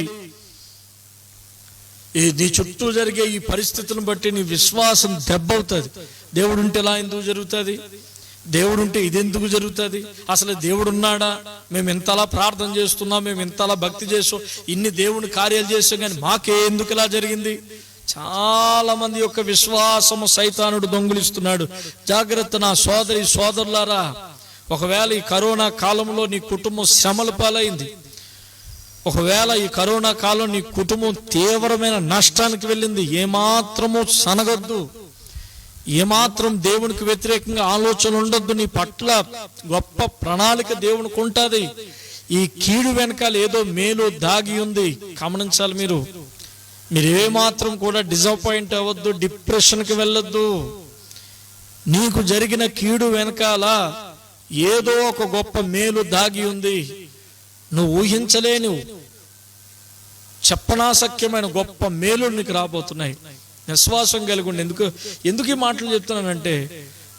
నీ చుట్టూ జరిగే ఈ పరిస్థితులను బట్టి నీ విశ్వాసం దెబ్బవుతుంది. దేవుడు ఉంటే ఇలా ఎందుకు జరుగుతుంది? దేవుడు ఉంటే ఇదెందుకు జరుగుతుంది? అసలు దేవుడు ఉన్నాడా? మేము ఇంతలా ప్రార్థన చేస్తున్నాం, మేము ఇంతలా భక్తి చేస్తాం, ఇన్ని దేవుని కార్యాలు చేస్తాం, కానీ మాకే ఎందుకు ఇలా జరిగింది? చాలా మంది యొక్క విశ్వాసము సైతానుడు దొంగిలిస్తున్నాడు. జాగ్రత్త నా సోదరి సోదరులారా. ఒకవేళ ఈ కరోనా కాలంలో నీ కుటుంబం శ్రమల పాలైంది, ఒకవేళ ఈ కరోనా కాలం నీ కుటుంబం తీవ్రమైన నష్టానికి వెళ్ళింది, ఏమాత్రము సనగొద్దు, ఏమాత్రం దేవునికి వ్యతిరేకంగా ఆలోచన ఉండొద్దు. నీ పట్ల గొప్ప ప్రణాళిక దేవునికి ఉంటుంది. ఈ కీడు వెనకాల ఏదో మేలు దాగి ఉంది, గమనించాలి. మీరు ఏమాత్రం కూడా డిసప్పాయింట్ అవ్వద్దు, డిప్రెషన్కి వెళ్ళొద్దు. నీకు జరిగిన కీడు వెనకాల ఏదో ఒక గొప్ప మేలు దాగి ఉంది. నువ్వు ఊహించలేని, చెప్పనాశక్యమైన గొప్ప మేలు నీకు రాబోతున్నాయి. విశ్వాసం కలిగి ఉండి. ఎందుకు ఈ మాటలు చెప్తున్నానంటే,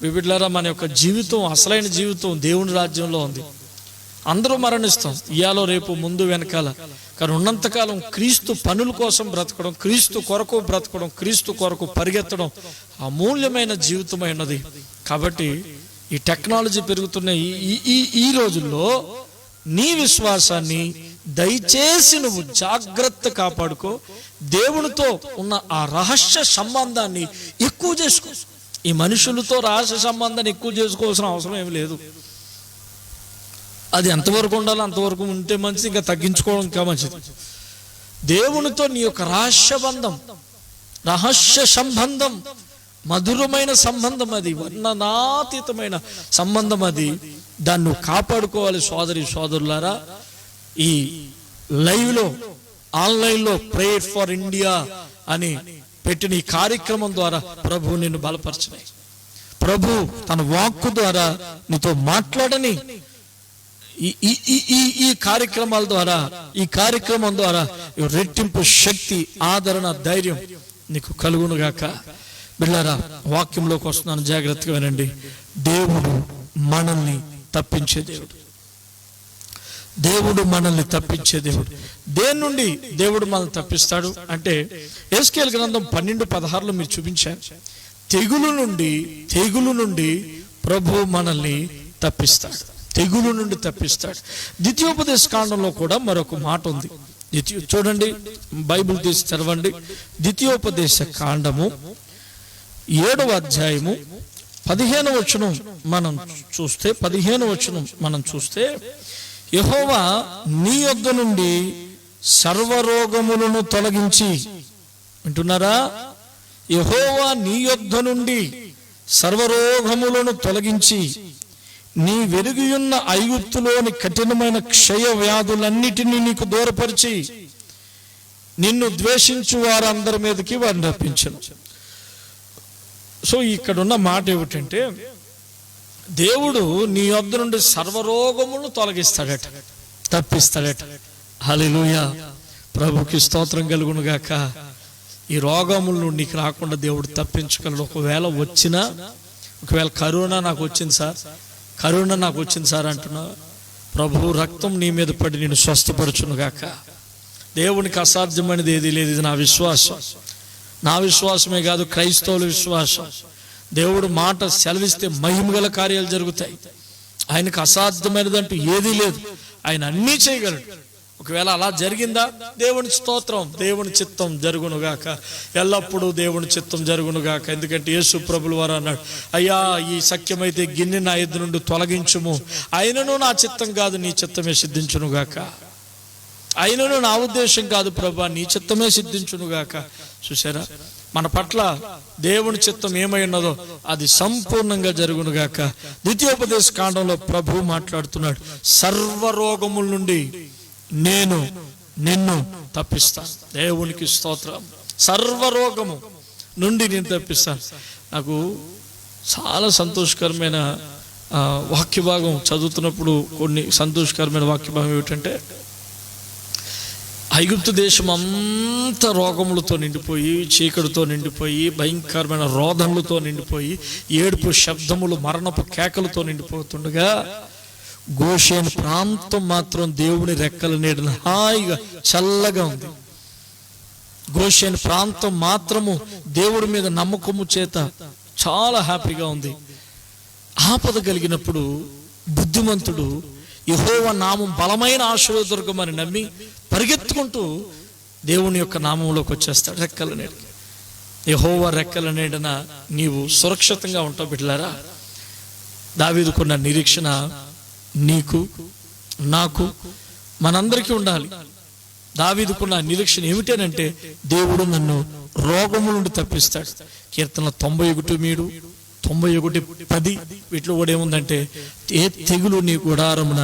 బిడ్డలారా, మన యొక్క జీవితం, అసలైన జీవితం దేవుని రాజ్యంలో ఉంది. అందరూ మరణిస్తాం, ఇయాలో రేపు, ముందు వెనకాల. కానీ ఉన్నంతకాలం క్రీస్తు పనుల కోసం బ్రతకడం, క్రీస్తు కొరకు బ్రతకడం, క్రీస్తు కొరకు పరిగెత్తడం అమూల్యమైన జీవితమైనది. కాబట్టి ఈ టెక్నాలజీ పెరుగుతున్న ఈ రోజుల్లో నీ విశ్వాసాన్ని దయచేసి నువ్వు జాగ్రత్త కాపాడుకో. దేవునితో ఉన్న ఆ రహస్య సంబంధాన్ని ఎక్కువ చేసుకో. ఈ మనుషులతో రహస్య సంబంధాన్ని ఎక్కువ చేసుకోవాల్సిన అవసరం ఏమి లేదు. అది ఎంతవరకు ఉండాలో అంతవరకు ఉంటే మంచిది, ఇంకా తగ్గించుకోవడం ఇంకా మంచిది. దేవునితో నీ యొక్క రహస్య సంబంధం, మధురమైన సంబంధం, అది వర్ణనాతీతమైన సంబంధం. అది దాన్ని నువ్వు కాపాడుకోవాలి. సోదరి సోదరులారా, ఈ లైవ్లో, ఆన్లైన్లో ప్రేయర్ ఫర్ ఇండియా అని పెట్టిన ఈ కార్యక్రమం ద్వారా ప్రభు నిన్ను బలపరచని, ప్రభు తన వాక్కు ద్వారా నీతో మాట్లాడని, ఈ కార్యక్రమాల ద్వారా, ఈ కార్యక్రమం ద్వారా రెట్టింపు శక్తి, ఆదరణ, ధైర్యం నీకు కలుగునుగాక. బిడ్డలారా, వాక్యంలోకి వస్తున్నాను, జాగ్రత్తగా వినండి. దేవుడు మనల్ని తప్పించే దేవుడు. దేవుడు మనల్ని తప్పించే దేవుడు. దేని నుండి దేవుడు మనల్ని తప్పిస్తాడు అంటే, యెహెజ్కేలు గ్రంథం 12:16 మీరు చూపించారు. తెగులు నుండి ప్రభు మనల్ని తప్పిస్తాడు. తెగులు నుండి తప్పిస్తాడు. ద్వితీయోపదేశ కాండంలో కూడా మరొక మాట ఉంది. చూడండి, బైబిల్ తీసి చదవండి. ద్వితీయోపదేశ కాండము 7వ అధ్యాయము 15వ వచనం మనం చూస్తే యెహోవా నీ యొద్ద నుండి సర్వరోగములను తొలగించి, వింటున్నారా? యెహోవా నీ యొద్ద నుండి సర్వరోగములను తొలగించి, నీ వెలుగుయున్న ఐగుప్తులోని కఠినమైన క్షయ వ్యాధులన్నిటినీ నీకు దూరపరిచి, నిన్ను ద్వేషించు వారందరి మీదకి వారిని రప్పించను. సో ఇక్కడ ఉన్న మాట ఏమిటంటే, దేవుడు నీ యొద్ద నుండి సర్వరోగములను తొలగిస్తాడట, తప్పిస్తాడట. హల్లెలూయా, ప్రభుకి స్తోత్రం కలుగును గాక. ఈ రోగములను నీకు రాకుండా దేవుడు తప్పించగలడు. ఒకవేళ కరోనా నాకు వచ్చింది సార్ అంటున్నా, ప్రభు రక్తం నీ మీద పడి నేను స్వస్థపరచును గాక. దేవునికి అసాధ్యమైనది ఏది లేదు. ఇది నా విశ్వాసమే కాదు, క్రైస్తవుల విశ్వాసం. దేవుడు మాట సెలవిస్తే మహిమగల కార్యాలు జరుగుతాయి. ఆయనకు అసాధ్యమైనదంటూ ఏదీ లేదు. ఆయన అన్నీ చేయగలడు. ఒకవేళ అలా జరిగిందా, దేవుని స్తోత్రం, దేవుని చిత్తం జరుగునుగాక. ఎల్లప్పుడూ దేవుని చిత్తం జరుగునుగాక. ఎందుకంటే యేసు ప్రభుల వారు అన్నాడు, అయ్యా ఈ సఖ్యమైతే గిన్నె నా ఎద్దు నుండి తొలగించుము, అయినను నా చిత్తం కాదు నీ చిత్తమే సిద్ధించునుగాక. అయినను నా ఉద్దేశం కాదు ప్రభా, నీ చిత్తమే సిద్ధించునుగాక. చూసారా, మన పట్ల దేవుని చిత్తం ఏమై ఉన్నదో అది సంపూర్ణంగా జరుగునుగాక. ద్వితీయోపదేశ కాండంలో ప్రభు మాట్లాడుతున్నాడు, సర్వరోగముల నుండి నేను నిన్ను తప్పిస్తాను. దేవునికి స్తోత్రం. సర్వరోగము నుండి నేను తప్పిస్తాను. నాకు చాలా సంతోషకరమైన వాక్య భాగం చదువుతున్నప్పుడు కొన్ని సంతోషకరమైన వాక్య భాగం ఏమిటంటే, ఐగుప్తు దేశం అంతా రోగములతో నిండిపోయి, చీకటితో నిండిపోయి, భయంకరమైన రోదనలతో నిండిపోయి, ఏడుపు శబ్దములు, మరణపు కేకలతో నిండిపోతుండగా గోషేను ప్రాంతం మాత్రం దేవుని రెక్కల నీడన హాయిగా చల్లగా ఉంది. గోషేను ప్రాంతం మాత్రము దేవుడి మీద నమ్మకము చేత చాలా హ్యాపీగా ఉంది. ఆపద కలిగినప్పుడు బుద్ధిమంతుడు యెహోవా నామం బలమైన ఆశీర్వాదదుర్గమని నమ్మి పరిగెత్తుకుంటూ దేవుని యొక్క నామంలోకి వచ్చేస్తాడు. రెక్కల నీడ, యెహోవా రెక్కల నీడన నీవు సురక్షితంగా ఉంటావు. బిడ్డలారా, దావీదుకున్న నిరీక్షణ నీకు నాకు మనందరికీ ఉండాలి. దావీదుకున్న నిరీక్షణ ఏమిటనంటే, దేవుడు నన్ను రోగము నుండి తప్పిస్తాడు. కీర్తన 91:3, 91:10 వీటిలో కూడా ఏముందంటే, ఏ తెగులు నీ గుడారమున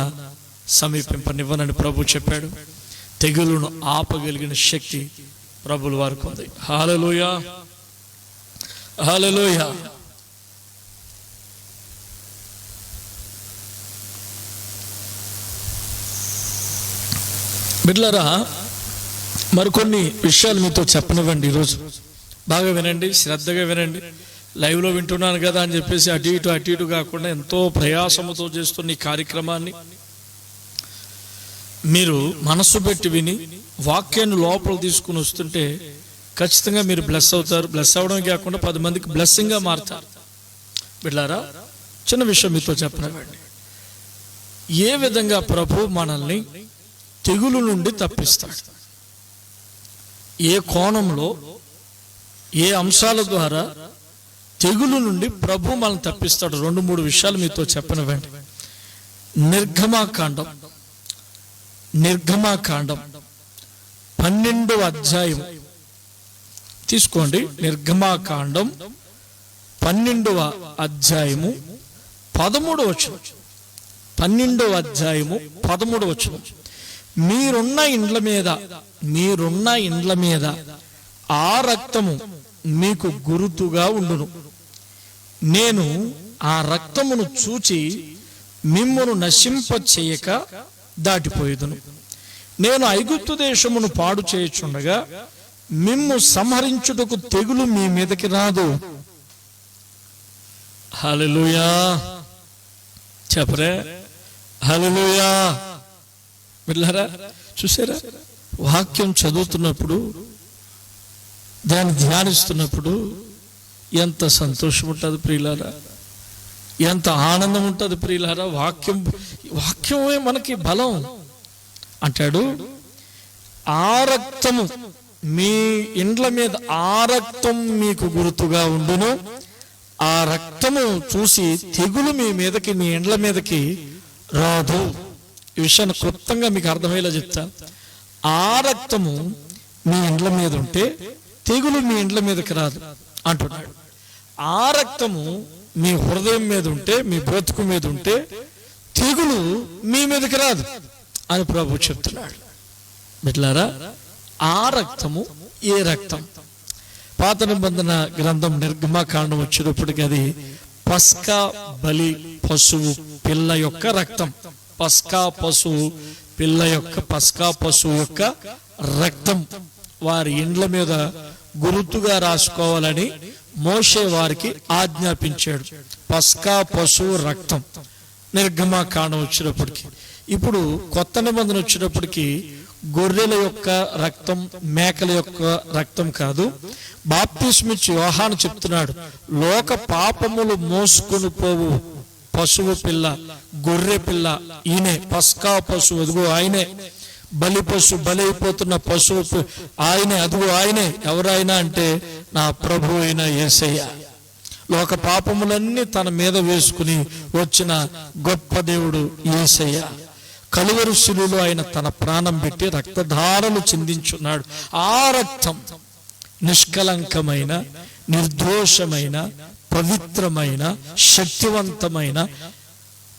సమీపింపనివ్వనని ప్రభు చెప్పాడు. తెగులును ఆపగలిగిన శక్తి ప్రభుల వారికి ఉంది. హల్లెలూయా, హల్లెలూయా. బిడ్డలారా, మరికొన్ని విషయాలు మీతో చెప్పనివ్వండి. ఈరోజు బాగా వినండి, శ్రద్ధగా వినండి. లైవ్లో వింటున్నాను కదా అని చెప్పేసి అటు ఇటు కాకుండా ఎంతో ప్రయాసముతో చేస్తున్న ఈ కార్యక్రమాన్ని మీరు మనస్సు పెట్టి విని వాక్యాన్ని లోపల తీసుకుని వస్తుంటే ఖచ్చితంగా మీరు బ్లెస్ అవుతారు. బ్లెస్ అవడం కాకుండా 10 మందికి బ్లెస్సింగ్గా మారుతారు. బిడ్డలారా, చిన్న విషయం మీతో చెప్పనివ్వండి. ఏ విధంగా ప్రభు మనల్ని తెగులు నుండి తప్పిస్తాడు, ఏ కోణంలో, ఏ అంశాల ద్వారా తెగులు నుండి ప్రభు మనల్ని తప్పిస్తాడు. 2-3 విషయాలు మీతో చెప్పనివ్వండి. నిర్గమాకాండం 12వ అధ్యాయం తీసుకోండి. నిర్గమాకాండం 12వ అధ్యాయము 13వ వచనం. 12వ అధ్యాయము 13వ వచనం. మీరున్న ఇండ్ల మీద ఆ రక్తము మీకు గురుతుగా ఉండును. నేను ఆ రక్తమును చూచి మిమ్మును నశింప చేయక దాటిపోయేదును. నేను ఐగుప్తు దేశమును పాడు చేయుచుండగా మిమ్ము సంహరించుటకు తెగులు మీ మీదకి రాదు. హల్లెలూయా చెప్పరే, హల్లెలూయా. బిడ్డలారా, చూసారా, వాక్యం చదువుతున్నప్పుడు, దాన్ని ధ్యానిస్తున్నప్పుడు ఎంత సంతోషం ఉంటుంది ప్రియులారా, ఎంత ఆనందం ఉంటుంది ప్రియులారా. వాక్యమే మనకి బలం. అంటాడు, ఆ రక్తము మీ ఇండ్ల మీద, ఆ రక్తం మీకు గుర్తుగా ఉండును. ఆ రక్తము చూసి తెగులు మీ మీదకి, మీ ఇండ్ల మీదకి రాదు. ఈ విషయాన్ని క్లుప్తంగా మీకు అర్థమయ్యేలా చెప్తా. ఆ రక్తము మీ ఇండ్ల మీద ఉంటే తెగులు మీ ఇండ్ల మీదకి రాదు అంటున్నాడు. ఆ రక్తము మీ హృదయం మీద ఉంటే, మీ బ్రతుకు మీద ఉంటే తెగులు మీ మీదకి రాదు అని ప్రభు చెప్తున్నాడు. బిడ్డలారా, ఆ రక్తము ఏ రక్తం? పాత నిబంధన గ్రంథం నిర్గమాకాండం వచ్చేటప్పటికి అది పస్కా బలి పశువు పిల్ల యొక్క రక్తం. పస్కా పశువు యొక్క రక్తం వారి ఇండ్ల మీద గుర్తుగా రాసుకోవాలని మోషే వారికి ఆజ్ఞాపించాడు. పస్కా పశువు రక్తం నిర్గమాకాండం వచ్చినప్పటికి. ఇప్పుడు కొత్త నిబంధన వచ్చినప్పటికి గొర్రెల యొక్క రక్తం, మేకల యొక్క రక్తం కాదు. బాప్తిస్మిచ్చి యోహాను చెప్తున్నాడు, లోక పాపములు మోసుకొని పోవు పశువు పిల్ల, గొర్రె పిల్ల ఈయనే. పస్కా పశువు అదిగో ఆయనే. బలి పశువు, బలైపోతున్న పశువు ఆయనే, అదిగో ఆయనే. ఎవరైనా అంటే నా ప్రభు అయిన యేసయ్య. లోక పాపములన్నీ తన మీద వేసుకుని వచ్చిన గొప్ప దేవుడు యేసయ్య. కలువరి శిలువలో ఆయన తన ప్రాణం పెట్టి రక్తధారలు చిందించున్నాడు. ఆ రక్తం నిష్కలంకమైన, నిర్దోషమైన, పవిత్రమైన, శక్తివంతమైన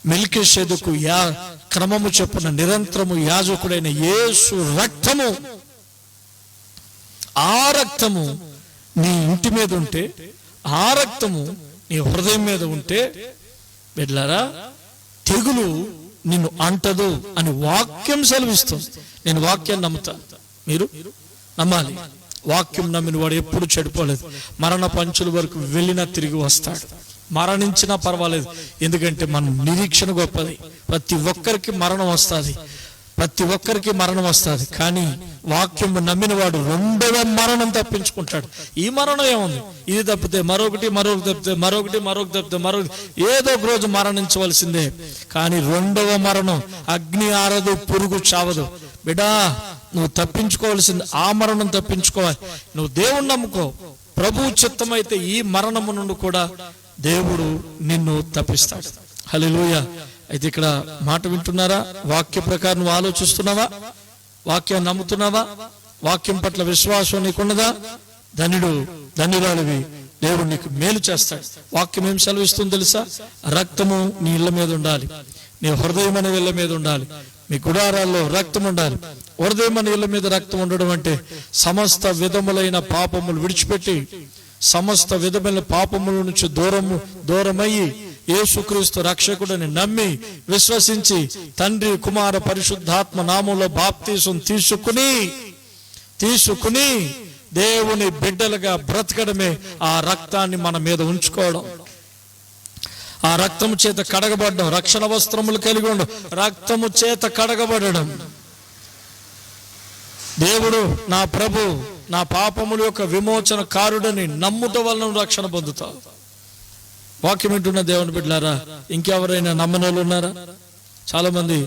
మెల్కీషెదెకు క్రమము చొప్పున నిరంతరము యాజకుడైన యేసు రక్తము, ఆ రక్తము నీ ఇంటి మీద ఉంటే, ఆ రక్తము నీ హృదయం మీద ఉంటే బిడ్డలారా తెగులు నిన్ను అంటదు అని వాక్యం సెలవిస్తుంది. నేను వాక్యాన్ని నమ్ముతాను, మీరు నమ్మాలి. వాక్యం నమ్మిన వాడు ఎప్పుడు చెడిపోలేదు. మరణ పంచుల వరకు వెళ్ళినా తిరిగి వస్తాడు. మరణించినా పర్వాలేదు, ఎందుకంటే మన నిరీక్షణ గొప్పది. ప్రతి ఒక్కరికి మరణం వస్తుంది, ప్రతి ఒక్కరికి మరణం వస్తుంది. కానీ వాక్యం నమ్మిన వాడు రెండవ మరణం తప్పించుకుంటాడు. ఈ మరణం ఏముంది, ఇది తప్పితే మరొకటి, మరొకటి తప్పితే మరొకటి, మరొకటి తప్పితే మరొకటి, ఏదో ఒక రోజు మరణించవలసిందే. కానీ రెండవ మరణం అగ్ని ఆరదు, పురుగు చావదు. బిడ్డా, నువ్వు తప్పించుకోవాల్సింది ఆ మరణం తప్పించుకోవాలి. నువ్వు దేవుణ్ణి నమ్ముకో. ప్రభు చిత్తమైతే ఈ మరణము నుండి కూడా దేవుడు నిన్ను తప్పిస్తాడు. హల్లెలూయా. అయితే ఇక్కడ మాట వింటున్నారా? వాక్య ప్రకారం నువ్వు ఆలోచిస్తున్నావా? వాక్యాన్ని నమ్ముతున్నావా? వాక్యం పట్ల విశ్వాసం నీకున్నదా? ధన్యుడు, ధన్యురాలివి, దేవుడు నీకు మేలు చేస్తాడు. వాక్యం ఏం సెలవిస్తుంది తెలుసా? రక్తము నీ ఇళ్ళ మీద ఉండాలి, నీ హృదయం అనే ఇళ్ళ మీద ఉండాలి, మీ గుడారాల్లో రక్తం ఉండాలి. హృదయం అనే ఇళ్ళ మీద రక్తం ఉండడం అంటే సమస్త విధములైన పాపములు విడిచిపెట్టి, సమస్త విధమైన పాపముల నుంచి దూరమయ్యి యేసుక్రీస్తు రక్షకుడిని నమ్మి విశ్వసించి తండ్రి కుమార పరిశుద్ధాత్మ నామంలో బాప్తీసం తీసుకుని దేవుని బిడ్డలుగా బ్రతకడమే ఆ రక్తాన్ని మన మీద ఉంచుకోవడం. ఆ రక్తము చేత కడగబడడం, రక్షణ వస్త్రములు కలిగి ఉండడం, రక్తము చేత కడగబడడం. దేవుడు నా ప్రభు, నా పాపముల యొక్క విమోచన కారుడని నమ్ముట వలన రక్షణ పొందుతావు. వాక్యం వింటున్న దేవుని బిడ్డలారా, ఇంకెవరైనా నమ్మని వాళ్ళు ఉన్నారా? చాలా మంది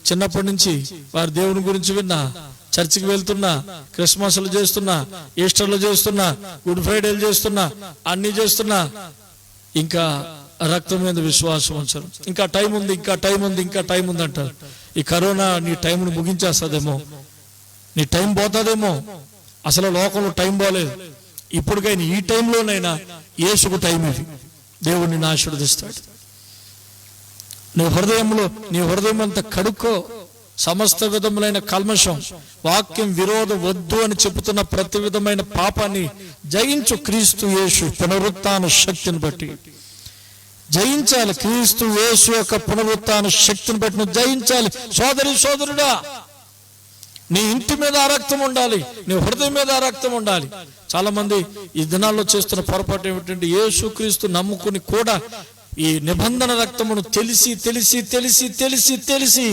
చిన్నప్పటి నుంచి వారి దేవుని గురించి విన్నా, చర్చికి వెళ్తున్నా, క్రిస్మస్లు చేస్తున్నా, ఈస్టర్లు చేస్తున్నా, గుడ్ ఫ్రైడేలు చేస్తున్నా, అన్ని చేస్తున్నా, ఇంకా రక్తం మీద విశ్వాసం ఉంచరు. ఇంకా టైం ఉంది, ఇంకా టైం ఉంది, ఇంకా టైం ఉంది అంటారు. ఈ కరోనా నీ టైంను ముగించేస్తుందేమో, నీ టైం పోతుందేమో. అసలు లోకంలో టైం పోలేదు. ఇప్పటికైనా ఈ టైంలోనైనా యేసుకు టైం ఇది. దేవుడిని ఆశీర్వదిస్తాడు. నీ హృదయం అంతా కడుక్కో. సమస్త విధములైన కల్మషం, వాక్యం విరోధం వద్దు అని చెబుతున్న ప్రతి విధమైన పాపాన్ని జయించు. క్రీస్తు యేసు పునరుత్థాన శక్తిని బట్టి జయించాలి. క్రీస్తు యేసు యొక్క పునరుత్థాన శక్తిని బట్టి నువ్వు జయించాలి. సోదరి సోదరుడా, నీ ఇంటి మీద ఆ రక్తం ఉండాలి, నీ హృదయం మీద ఆ రక్తం ఉండాలి. చాలా మంది ఈ దినాల్లో చేస్తున్న పొరపాటు ఏమిటంటే, యేసుక్రీస్తు నమ్ముకుని కూడా ఈ నిబంధన రక్తమును తెలిసి తెలిసి తెలిసి తెలిసి తెలిసి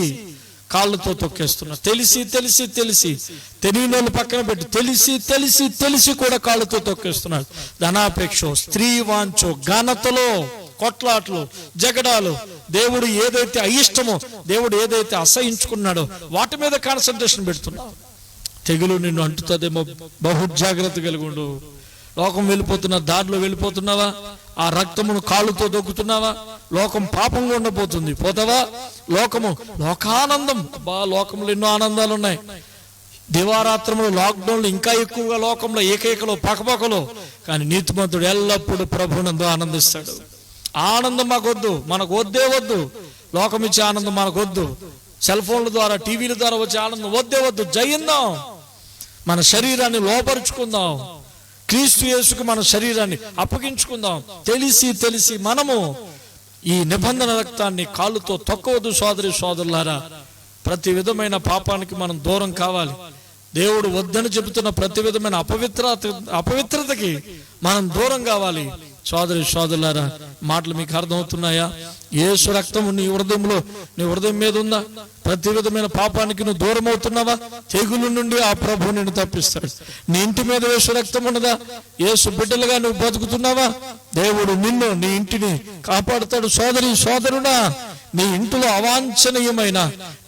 కాళ్ళతో తొక్కేస్తున్నారు. తెలిసి తెలియని పక్కన పెట్టి తెలిసి తెలిసి తెలిసి కూడా కాళ్ళతో తొక్కేస్తున్నారు. ధనాపేక్ష, స్త్రీ వాంచో, ఘనతలో కొట్లాట్లు, జగడాలు, దేవుడు ఏదైతే అయిష్టమో, దేవుడు ఏదైతే అసహించుకున్నాడో వాటి మీద కాన్సన్ట్రేషన్ పెడుతున్నావు. తెగులు నిన్ను అంటుతుందేమో, బహు జాగ్రత్త కలిగి ఉండు. లోకం వెళ్ళిపోతున్నా, దారిలో వెళ్ళిపోతున్నావా? ఆ రక్తమును కాళ్ళతో దొక్కుతున్నావా? లోకం పాపంగా ఉండబోతుంది, పోతావా? లోకానందం, లోకంలో ఎన్నో ఆనందాలు ఉన్నాయి. దివారాత్రములు, లాక్డౌన్లు ఇంకా ఎక్కువగా లోకంలో ఏకైకలో పకపకలో. కానీ నీతిమంతుడు ఎల్లప్పుడూ ప్రభునందు ఆనందిస్తాడు. ఆనందం మాకొద్దు, మనకు వద్దే వద్దు. లోకం ఇచ్చే ఆనందం మనకొద్దు. సెల్ ఫోన్ల ద్వారా, టీవీల ద్వారా వచ్చే ఆనందం వద్దే వద్దు. జయిందాం, మన శరీరాన్ని లోపరుచుకుందాం. క్రీస్తు యేసుకు మన శరీరాన్ని అప్పగించుకుందాం. తెలిసి మనము ఈ నిబంధన రక్తాన్ని కాళ్ళతో తొక్కవద్దు. సోదరి సోదరులారా, ప్రతి విధమైన పాపానికి మనం దూరం కావాలి. దేవుడు వద్దని చెబుతున్న ప్రతి విధమైన అపవిత్రతకి మనం దూరం కావాలి. సోదరి సోదరులారా, మాటలు మీకు అర్థమవుతున్నాయా? యేసు రక్తము నీ హృదయం మీద ఉందా? ప్రతి విధమైన పాపానికి నువ్వు దూరం అవుతున్నావా? తెగులు నుండి ఆ ప్రభు నిన్ను తప్పిస్తాడు. నీ ఇంటి మీద యేసు రక్తం ఉన్నదా? యేసు బిడ్డలుగా నువ్వు బతుకుతున్నావా? దేవుడు నిన్ను, నీ ఇంటిని కాపాడుతాడు. సోదరి సోదరుడా, నీ ఇంటిలో అవాంఛనీయమైన,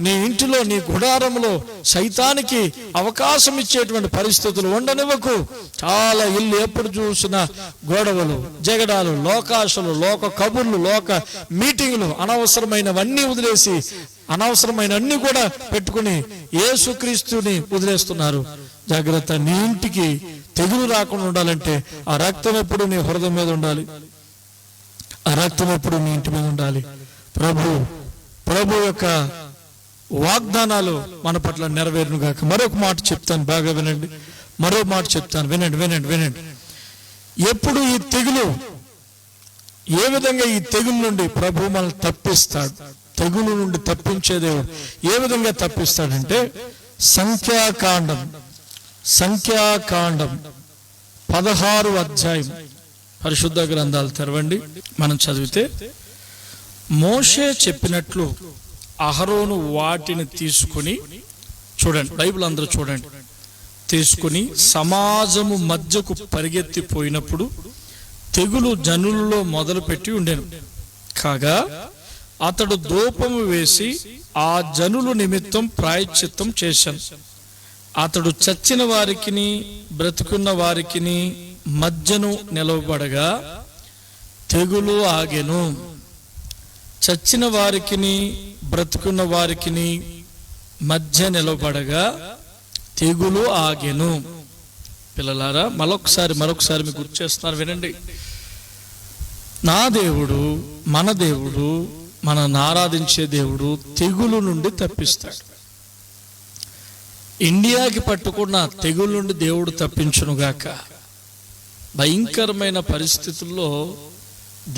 నీ ఇంటిలో, నీ గుడారంలో సైతానికి అవకాశం ఇచ్చేటువంటి పరిస్థితులు ఉండనివ్వకు. చాలా ఇల్లు ఎప్పుడు చూసినా గొడవలు, జగడాలు, లోకాశలు, లోక కబుర్లు, లోక మీటింగ్లు, అనవసరమైనవన్నీ వదిలేసి అనవసరమైన కూడా పెట్టుకుని యేసుక్రీస్తుని వదిలేస్తున్నారు. జాగ్రత్త. నీ ఇంటికి తెగులు రాకుండా ఉండాలంటే ఆ రక్తం ఎప్పుడు నీ హృదయం మీద ఉండాలి, ఆ రక్తం ఎప్పుడు నీ ఇంటి మీద ఉండాలి. ప్రభు యొక్క వాగ్దానాలు మన పట్ల నెరవేరును గాక. మరొక మాట చెప్తాను, బాగా వినండి. మరో మాట చెప్తాను, వినండి. ఎప్పుడు ఈ తెగులు, ఏ విధంగా ఈ తెగులు నుండి ప్రభు మనల్ని తప్పిస్తాడు, తెగులు నుండి తప్పించే దేవుడు ఏ విధంగా తప్పిస్తాడంటే, సంఖ్యాకాండం 16 అధ్యాయం పరిశుద్ధ గ్రంథాలు తెరవండి. మనం చదివితే, మోషే చెప్పినట్లు అహరోను వాటిని తీసుకుని, చూడండి బైబిల్ అందరూ చూడండి, తీసుకుని సమాజము మధ్యకు పరిగెత్తిపోయినప్పుడు తెగులు జనులలో మొదలుపెట్టి ఉండెను. కాగా అతడు ధూపము వేసి ఆ జనుల నిమిత్తం ప్రాయశ్చిత్తం చేశాను. అతడు చచ్చిన వారికిని బ్రతుకున్న వారికిని మధ్యను నిలవబడగా తెగులు ఆగెను. చచ్చిన వారికిని బ్రతుకున్న వారికిని మధ్య నిలబడగా తెగులు ఆగెను. పిల్లలారా, మరొకసారి మీకు గుర్తు చేస్తున్నారు, వినండి. నా దేవుడు, మన దేవుడు, మనల్ని ఆరాధించే దేవుడు తెగులు నుండి తప్పిస్తాడు. ఇండియాకి పట్టుకున్న తెగులు నుండి దేవుడు తప్పించునుగాక. భయంకరమైన పరిస్థితుల్లో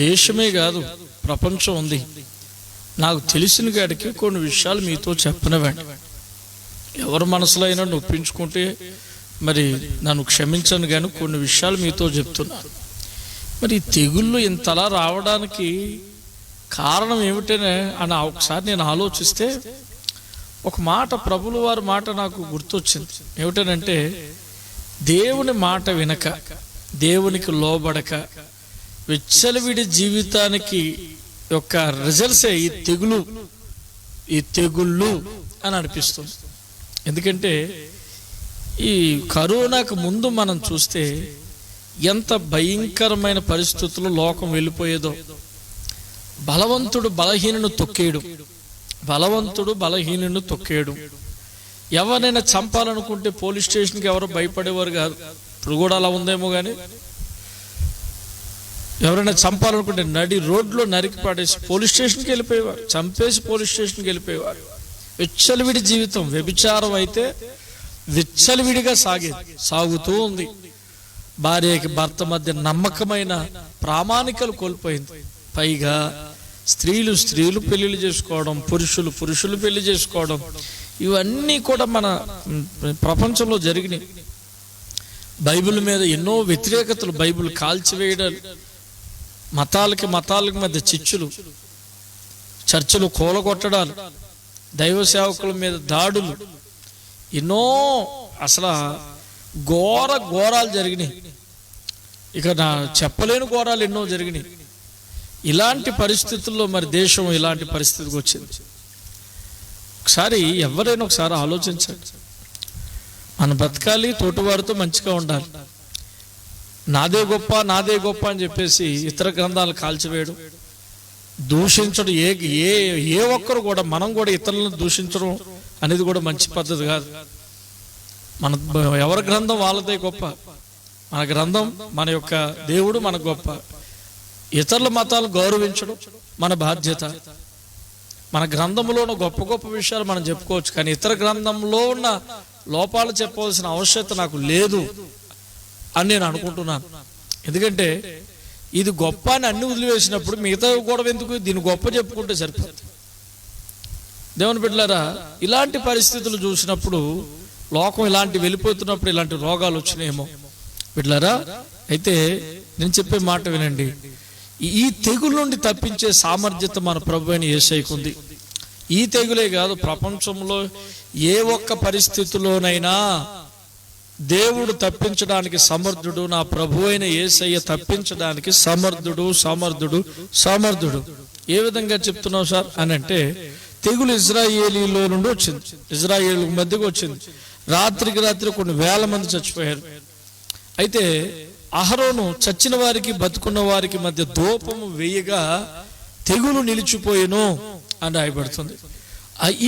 దేశమే కాదు, ప్రపంచం ఉంది. నాకు తెలిసిన కాడికి కొన్ని విషయాలు మీతో చెప్పనివ్వండి. ఎవరి మనసులో అయినా నొప్పించుకుంటే మరి నన్ను క్షమించను, కానీ కొన్ని విషయాలు మీతో చెప్తున్నాను. మరి ఈ తెగుళ్ళు ఇంతలా రావడానికి కారణం ఏమిటనే అని ఒకసారి నేను ఆలోచిస్తే ఒక మాట, ప్రభుల వారి మాట నాకు గుర్తొచ్చింది. ఏమిటనంటే, దేవుని మాట వినక, దేవునికి లోబడక, విచ్చలవిడి జీవితానికి యొక్క రిజల్ట్సే ఈ తెగుళ్ళు అని అనిపిస్తుంది. ఎందుకంటే ఈ కరోనాకు ముందు మనం చూస్తే ఎంత భయంకరమైన పరిస్థితుల్లో లోకం వెళ్ళిపోయేదో. బలవంతుడు బలహీనుని తొక్కేయడం. ఎవరైనా చంపాలనుకుంటే పోలీస్ స్టేషన్కి ఎవరు భయపడేవారు కాదు. ఇప్పుడు కూడా అలా ఉందేమో, కానీ ఎవరైనా చంపాలనుకుంటే నడి రోడ్లో నరికి పాడేసి పోలీస్ స్టేషన్కి వెళ్ళిపోయేవారు, చంపేసి పోలీస్ స్టేషన్కి వెళ్ళిపోయేవారు. విచ్చలవిడి జీవితం, వ్యభిచారం అయితే విచ్చలవిడిగా సాగుతూ ఉంది. భార్యకి భర్త మధ్య నమ్మకమైన ప్రామాణికలు కోల్పోయింది. పైగా స్త్రీలు పెళ్లిళ్ళు చేసుకోవడం, పురుషులు పెళ్లి చేసుకోవడం, ఇవన్నీ కూడా మన ప్రపంచంలో జరిగినాయి. బైబిల్ మీద ఎన్నో వ్యతిరేకతలు, బైబిల్ కాల్చివేయడాలు, మతాలకి మధ్య చిచ్చులు, చర్చలు కూలగొట్టడాలు, దైవ సేవకుల మీద దాడులు, ఎన్నో అసలు ఘోరాలు జరిగినాయి. ఇక నా చెప్పలేని ఘోరాలు ఎన్నో జరిగినాయి. ఇలాంటి పరిస్థితుల్లో మరి దేశం ఇలాంటి పరిస్థితికి వచ్చింది. ఎవరైనా ఒకసారి ఆలోచించండి. మనం బ్రతకాలి, తోటివారితో మంచిగా ఉండాలి. నాదే గొప్ప అని చెప్పేసి ఇతర గ్రంథాలు కాల్చివేయడం, దూషించడం, ఏ ఒక్కరు కూడా, మనం కూడా ఇతరులను దూషించడం అనేది కూడా మంచి పద్ధతి కాదు. ఎవరి గ్రంథం వాళ్ళదే గొప్ప. మన గ్రంథం, మన యొక్క దేవుడు మన గొప్ప. ఇతరుల మతాలు గౌరవించడం మన బాధ్యత. మన గ్రంథంలో ఉన్న గొప్ప విషయాలు మనం చెప్పుకోవచ్చు, కానీ ఇతర గ్రంథంలో ఉన్న లోపాలు చెప్పవలసిన అవసరత నాకు లేదు అని నేను అనుకుంటున్నాను. ఎందుకంటే ఇది గొప్ప అని అన్ని వదిలివేసినప్పుడు మిగతా కూడా ఎందుకు, దీన్ని గొప్ప చెప్పుకుంటే సరిపోతుంది. దేవుని బిడ్డలారా, ఇలాంటి పరిస్థితులు చూసినప్పుడు, లోకం ఇలాంటి వెళ్ళిపోతున్నప్పుడు ఇలాంటి రోగాలు వచ్చినాయేమో బిడ్డలారా. అయితే నేను చెప్పే మాట వినండి. ఈ తెగుల నుండి తప్పించే సామర్థ్యత మన ప్రభు అయిన యేసయ్యకు ఉంది. ఈ తెగులే కాదు, ప్రపంచంలో ఏ ఒక్క పరిస్థితిలోనైనా దేవుడు తప్పించడానికి సమర్థుడు. నా ప్రభు అయిన యేసయ్య తప్పించడానికి సమర్థుడు. ఏ విధంగా చెప్తున్నావు సార్ అని అంటే, తెగులు ఇజ్రాయేలీలో నుండి వచ్చింది, ఇజ్రాయేలు మధ్యకు వచ్చింది. రాత్రికి కొన్ని వేల మంది చచ్చిపోయారు. అయితే అహరోను చచ్చిన వారికి బ్రతుకున్న వారికి మధ్య ధూపము వేయగా తెగులు నిలిచిపోయేను అని రాయబడుతుంది.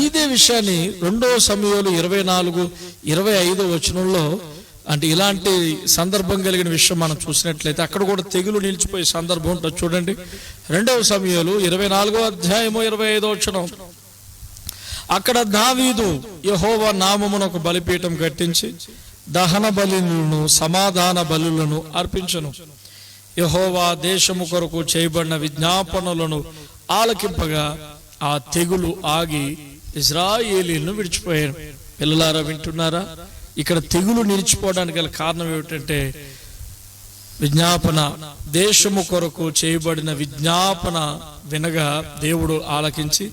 ఇదే విషయాన్ని 2 సమూయేలు 24-25 వచనంలో, అంటే ఇలాంటి సందర్భం కలిగిన విషయం మనం చూసినట్లయితే అక్కడ కూడా తెగులు నిలిచిపోయే సందర్భం ఉంటుంది. చూడండి, 2 సమూయేలు 24వ అధ్యాయము 25వ వచనం. అక్కడ దావీదు యెహోవా నామమున ఒక బలిపీఠం కట్టించి దహన బలులను సమాధాన బలులను అర్పించను. యెహోవా దేశము కొరకు చేయబడిన విజ్ఞాపనలను ఆలకింపగా ఆ తెగులు ఆగి ఇశ్రాయేలీయులను విడిచిపోయారు. పిల్లలారా, వింటున్నారా? ఇక్కడ తెగులు నిలిచిపోవడానికి గల కారణం ఏమిటంటే విజ్ఞాపన, దేశము కొరకు చేయబడిన విజ్ఞాపన వినగా దేవుడు ఆలకించి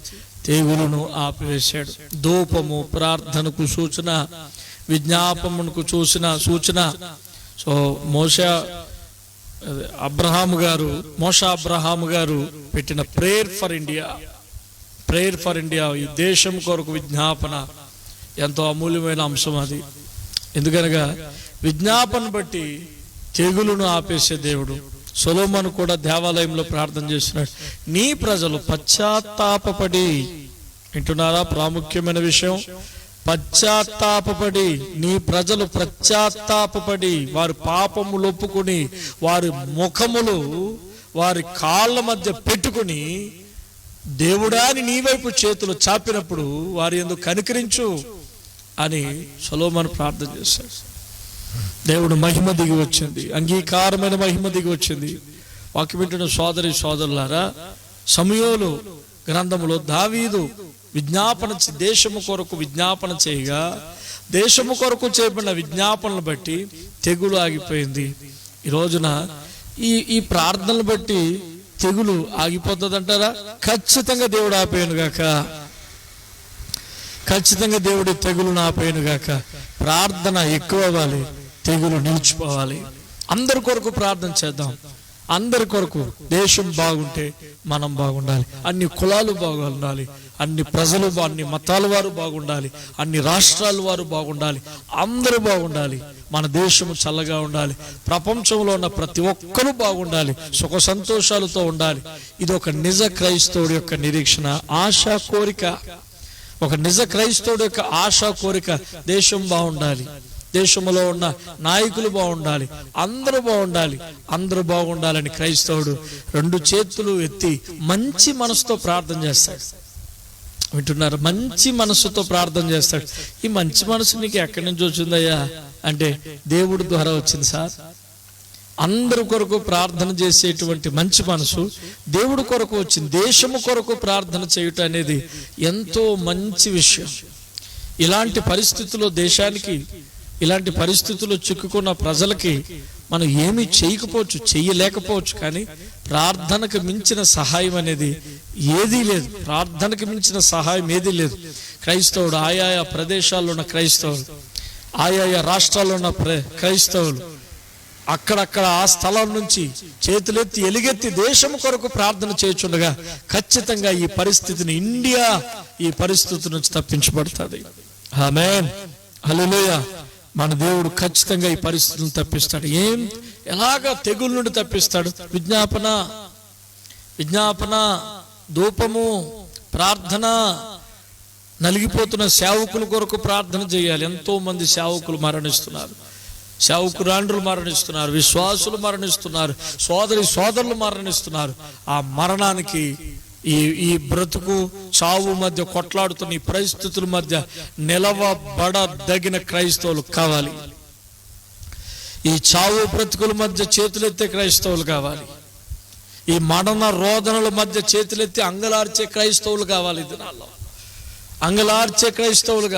తెగులును ఆపివేశాడు. ధూపము ప్రార్థనకు సూచన, విజ్ఞాపనకు సూచన. సో మోషే అబ్రహాము గారు పెట్టిన ప్రేయర్ ఫర్ ఇండియా, ఈ దేశం కొరకు విజ్ఞాపన ఎంతో అమూల్యమైన అంశం అది. ఎందుకనగా విజ్ఞాపన బట్టి తెగులును ఆపేసే దేవుడు. సొలొమోను కూడా దేవాలయంలో ప్రార్థన చేస్తున్నాడు, నీ ప్రజలు పశ్చాత్తాపపడి, వింటున్నారా? ప్రాముఖ్యమైన విషయం, పశ్చాత్తాపపడి, నీ ప్రజలు పశ్చాత్తాపపడి వారి పాపములు ఒప్పుకుని వారి ముఖములు వారి కాళ్ళ మధ్య పెట్టుకుని దేవుడాని నీ వైపు చేతులు చాపినప్పుడు వారి యందు కనికరించు అని సొలొమోను ప్రార్థన చేశాడు. దేవుడు మహిమ దిగి వచ్చింది, అంగీకారమైన మహిమ దిగి వచ్చింది. వాక్యం వింటున్న సోదరి సోదరులారా, సమూయేలు గ్రంథములో దావీదు విజ్ఞాపన దేశము కొరకు విజ్ఞాపన చేయగా దేశము కొరకు చేయబడిన విజ్ఞాపనలు బట్టి తెగులు ఆగిపోయింది. ఈ రోజున ఈ ప్రార్థనలు బట్టి తెగులు ఆగిపోతుందంటారా? ఖచ్చితంగా దేవుడు ఆపేయను గాక, ఖచ్చితంగా దేవుడి తెగులును ఆపేయను గాక. ప్రార్థన ఎక్కువ అవ్వాలి, తెగులు నిలిచిపోవాలి. అందరి కొరకు ప్రార్థన చేద్దాం. అందరి కొరకు, దేశం బాగుంటే మనం బాగుండాలి, అన్ని కులాలు బాగుండాలి, అన్ని ప్రజలు, అన్ని మతాల వారు బాగుండాలి, అన్ని రాష్ట్రాల వారు బాగుండాలి, అందరూ బాగుండాలి. మన దేశము చల్లగా ఉండాలి, ప్రపంచంలో ఉన్న ప్రతి ఒక్కరూ బాగుండాలి, సుఖ సంతోషాలతో ఉండాలి. ఇది ఒక నిజ క్రైస్తవుడి యొక్క నిరీక్షణ, ఆశా కోరిక. ఒక నిజ క్రైస్తవుడి యొక్క ఆశా కోరిక దేశం బాగుండాలి, దేశంలో ఉన్న నాయకులు బాగుండాలి, అందరూ బాగుండాలి. అందరూ బాగుండాలని క్రైస్తవుడు రెండు చేతులు ఎత్తి మంచి మనసుతో ప్రార్థన చేస్తాడు. వింటున్నారు? మంచి మనసుతో ప్రార్థన చేస్తాడు. ఈ మంచి మనసు నీకు ఎక్కడి నుంచి వచ్చిందయ్యా అంటే దేవుడి ద్వారా వచ్చింది సార్. అందరి కొరకు ప్రార్థన చేసేటువంటి మంచి మనసు దేవుడి కొరకు వచ్చింది. దేశము కొరకు ప్రార్థన చేయుట అనేది ఎంతో మంచి విషయం. ఇలాంటి పరిస్థితుల్లో దేశానికి, ఇలాంటి పరిస్థితుల్లో చిక్కుకున్న ప్రజలకి మనం ఏమీ చేయలేకపోవచ్చు, కానీ ప్రార్థనకు మించిన సహాయం అనేది ఏదీ లేదు. ప్రార్థనకు మించిన సహాయం ఏదీ లేదు. క్రైస్తవుడు, ఆయా ప్రదేశాల్లో ఉన్న క్రైస్తవులు, ఆయా రాష్ట్రాల్లో ఉన్న క్రైస్తవులు అక్కడక్కడ ఆ స్థలం నుంచి చేతులెత్తి ఎలుగెత్తి దేశం కొరకు ప్రార్థన చేయుచుండగా ఖచ్చితంగా ఈ పరిస్థితిని, ఇండియా ఈ పరిస్థితి నుంచి తప్పించబడుతుంది. ఆమేన్, హల్లెలూయా. మన దేవుడు ఖచ్చితంగా ఈ పరిస్థితులను తప్పిస్తాడు. ఎలాగా తెగుల నుండి తప్పిస్తాడు? విజ్ఞాపన, ధూపము, ప్రార్థన. నలిగిపోతున్న సేవకుల కొరకు ప్రార్థన చేయాలి. ఎంతో మంది సేవకులు మరణిస్తున్నారు, సేవకురాండ్రులు మరణిస్తున్నారు, విశ్వాసులు మరణిస్తున్నారు, సోదరులు మరణిస్తున్నారు. ఆ మరణానికి ఈ బ్రతుకు చావు మధ్య కొట్లాడుతున్న ఈ పరిస్థితుల మధ్య నిలవబడదగిన క్రైస్తవులు కావాలి. ఈ చావు బ్రతుకుల మధ్య చేతులెత్తే క్రైస్తవులు కావాలి. ఈ మరణ రోదనల మధ్య చేతులెత్తి అంగలార్చే క్రైస్తవులు కావాలి. దినాల్లో అంగలార్చే క్రైస్తవులు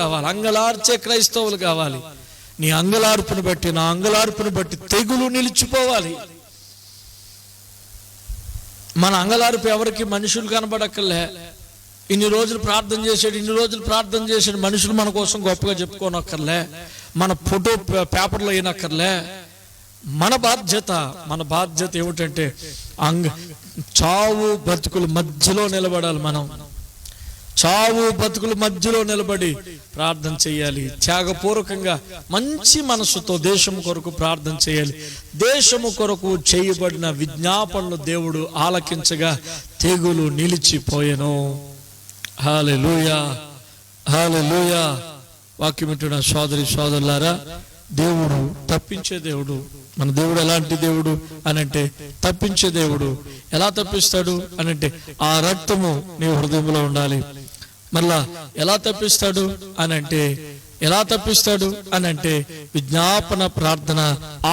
కావాలి. నీ అంగలార్పును బట్టి, నా అంగలార్పును బట్టి తెగులు నిలిచిపోవాలి. మన అంగలార్పు ఎవరికి మనుషులు కనబడక్కర్లే. ఇన్ని రోజులు ప్రార్థన చేశాడు, మనుషులు మన కోసం గొప్పగా చెప్పుకోనక్కర్లే, మన ఫోటో పేపర్లో అయినక్కర్లే. మన బాధ్యత ఏమిటంటే చావు బతుకుల మధ్యలో నిలబడాలి. మనం చావు బతుకుల మధ్యలో నిలబడి ప్రార్థన చేయాలి. త్యాగపూర్వకంగా మంచి మనసుతో దేశం కొరకు ప్రార్థన చేయాలి. దేశము కొరకు చేయబడిన విజ్ఞాపనలు దేవుడు ఆలకించగా తెగులు నిలిచిపోయెను. హల్లెలూయా, హల్లెలూయా. వాక్యం వింటున్న సోదరులారా, దేవుడు తప్పించే దేవుడు. మన దేవుడు ఎలాంటి దేవుడు అనంటే తప్పించే దేవుడు. ఎలా తప్పిస్తాడు అనంటే ఆ రక్తము నీ హృదయంలో ఉండాలి. మళ్ళా ఎలా తప్పిస్తాడు అని అంటే విజ్ఞాపన ప్రార్థన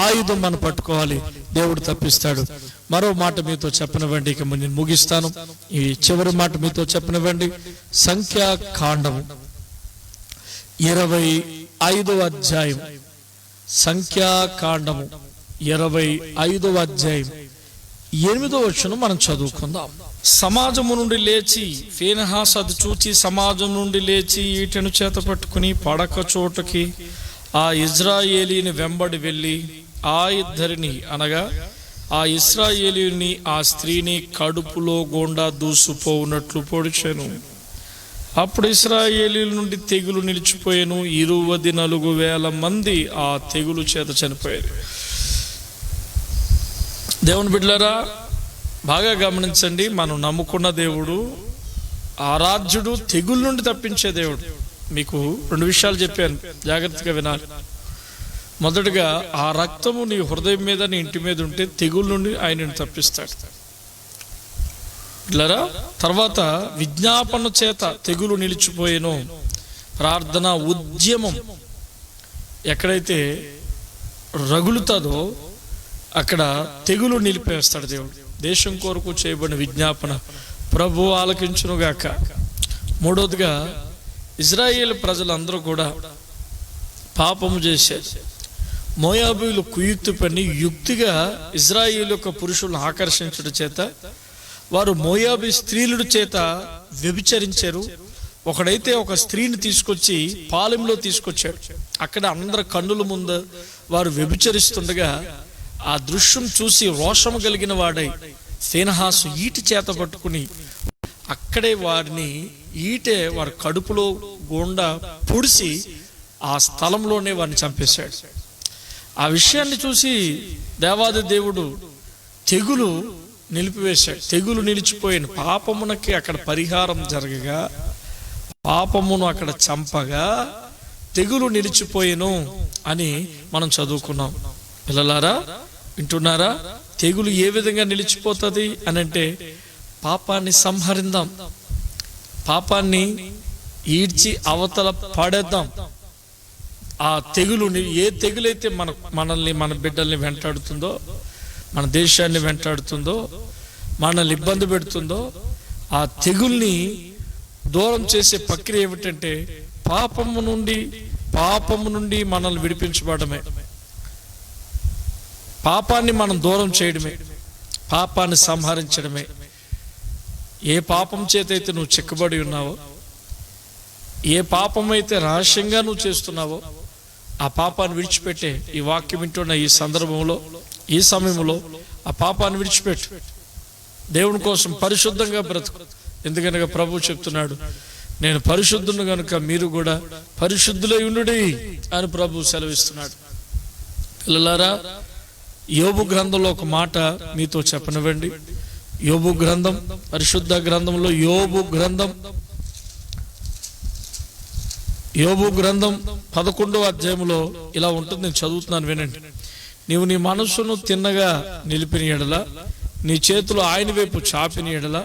ఆయుధం మనం పట్టుకోవాలి, దేవుడు తప్పిస్తాడు. మరో మాట మీతో చెప్పనివ్వండి, ఇక నేను ముగిస్తాను. ఈ చివరి మాట మీతో చెప్పనివ్వండి. సంఖ్యాకాండము 25వ అధ్యాయం, సంఖ్యాకాండము 25వ అధ్యాయం 8వ వచనం మనం చదువుకుందాం. సమాజము నుండి లేచి, ఫీనెహాసు అది చూచి సమాజం నుండి లేచి ఈటెను చేత పట్టుకుని పడక చోటకి ఆ ఇజ్రాయేలీని వెంబడి వెళ్ళి ఆ ఇద్దరిని అనగా ఆ ఇశ్రాయేలీని ఆ స్త్రీని కడుపులో గోండా దూసుపోవునట్లు పొడిచెను. అప్పుడు ఇశ్రాయేలీల నుండి తెగులు నిలిచిపోయాను. 24,000 మంది ఆ తెగులు చేత చనిపోయారు. దేవుని బిడ్డలారా, బాగా గమనించండి. మనం నమ్ముకున్న దేవుడు ఆరాధ్యుడు, తెగుల నుండి తప్పించే దేవుడు. మీకు 2 విషయాలు చెప్పాను, జాగ్రత్తగా వినాలి. మొదటగా, ఆ రక్తము నీ హృదయం మీద, నీ ఇంటి మీద ఉంటే తెగుల నుండి ఆయనను తప్పిస్తాడు. ఇట్లారా, తర్వాత విజ్ఞాపన చేత తెగులు నిలిచిపోయేను. ప్రార్థన ఉద్యమం ఎక్కడైతే రగులుతుందో అక్కడ తెగులు నిలిపేస్తాడు దేవుడు. దేశం కొరకు చేయబడిన విజ్ఞాపన ప్రభు ఆలకించునుగాక. మూడవదిగా, ఇజ్రాయేల్ ప్రజలందరూ కూడా పాపము చేశారు. మోయాబీలు కుయుక్తి పని యుక్తిగా ఇజ్రాయేల్ యొక్క పురుషులను ఆకర్షించడం చేత వారు మోయాబీ స్త్రీల చేత వ్యభిచరించారు. ఒకడైతే ఒక స్త్రీని తీసుకొచ్చి పాలెంలో తీసుకొచ్చాడు. అక్కడ అందరి కన్నుల ముందు వారు వ్యభిచరిస్తుండగా ఆ దృశ్యం చూసి రోషము కలిగిన వాడై ఫీనెహాసు ఈటి చేత పట్టుకుని అక్కడే వారిని వారి కడుపులో గుండా పొడిసి ఆ స్థలంలోనే వారిని చంపేశాడు. ఆ విషయాన్ని చూసి దేవాది దేవుడు తెగులు నిలిపివేశాడు. తెగులు నిలిచిపోయిన పాపమునకి అక్కడ పరిహారం జరగగా, పాపమును అక్కడ చంపగా తెగులు నిలిచిపోయేను అని మనం చదువుకున్నాం. పిల్లలారా, వింటున్నారా? తెగులు ఏ విధంగా నిలిచిపోతుంది అని అంటే, పాపాన్ని సంహరిద్దాం, పాపాన్ని ఈడ్చి అవతల పడేద్దాం. ఆ తెగులు, ఏ తెగులైతే మనల్ని మన బిడ్డల్ని వెంటాడుతుందో, మన దేశాన్ని వెంటాడుతుందో, మనల్ని ఇబ్బంది పెడుతుందో, ఆ తెగుల్ని దూరం చేసే ప్రక్రియ ఏమిటంటే పాపము నుండి మనల్ని విడిపించబడమే, పాపాన్ని మనం దూరం చేయడమే, పాపాన్ని సంహరించడమే. ఏ పాపం చేతైతే నువ్వు చిక్కబడి ఉన్నావో, ఏ పాపం అయితే రహస్యంగా నువ్వు చేస్తున్నావో ఆ పాపాన్ని విడిచిపెట్టే. ఈ వాక్యం వింటున్న ఈ సందర్భంలో, ఈ సమయంలో ఆ పాపాన్ని విడిచిపెట్టు. దేవుని కోసం పరిశుద్ధంగా బ్రతుకు. ఎందుకనగా ప్రభు చెప్తున్నాడు, నేను పరిశుద్ధుని కనుక మీరు కూడా పరిశుద్ధులై ఉండుడి అని ప్రభు సెలవిస్తున్నాడు. పిల్లలారా, యోబు గ్రంథంలో ఒక మాట మీతో చెప్పనివ్వండి. యోబు గ్రంథం, పరిశుద్ధ గ్రంథంలో యోబు గ్రంథం 11వ అధ్యాయంలో ఇలా ఉంటుంది. నేను చదువుతున్నాను, వినండి. నీవు నీ మనస్సును తిన్నగా నిలిపిన ఎడల, నీ చేతులు ఆయన వైపు చాపిన ఎడల,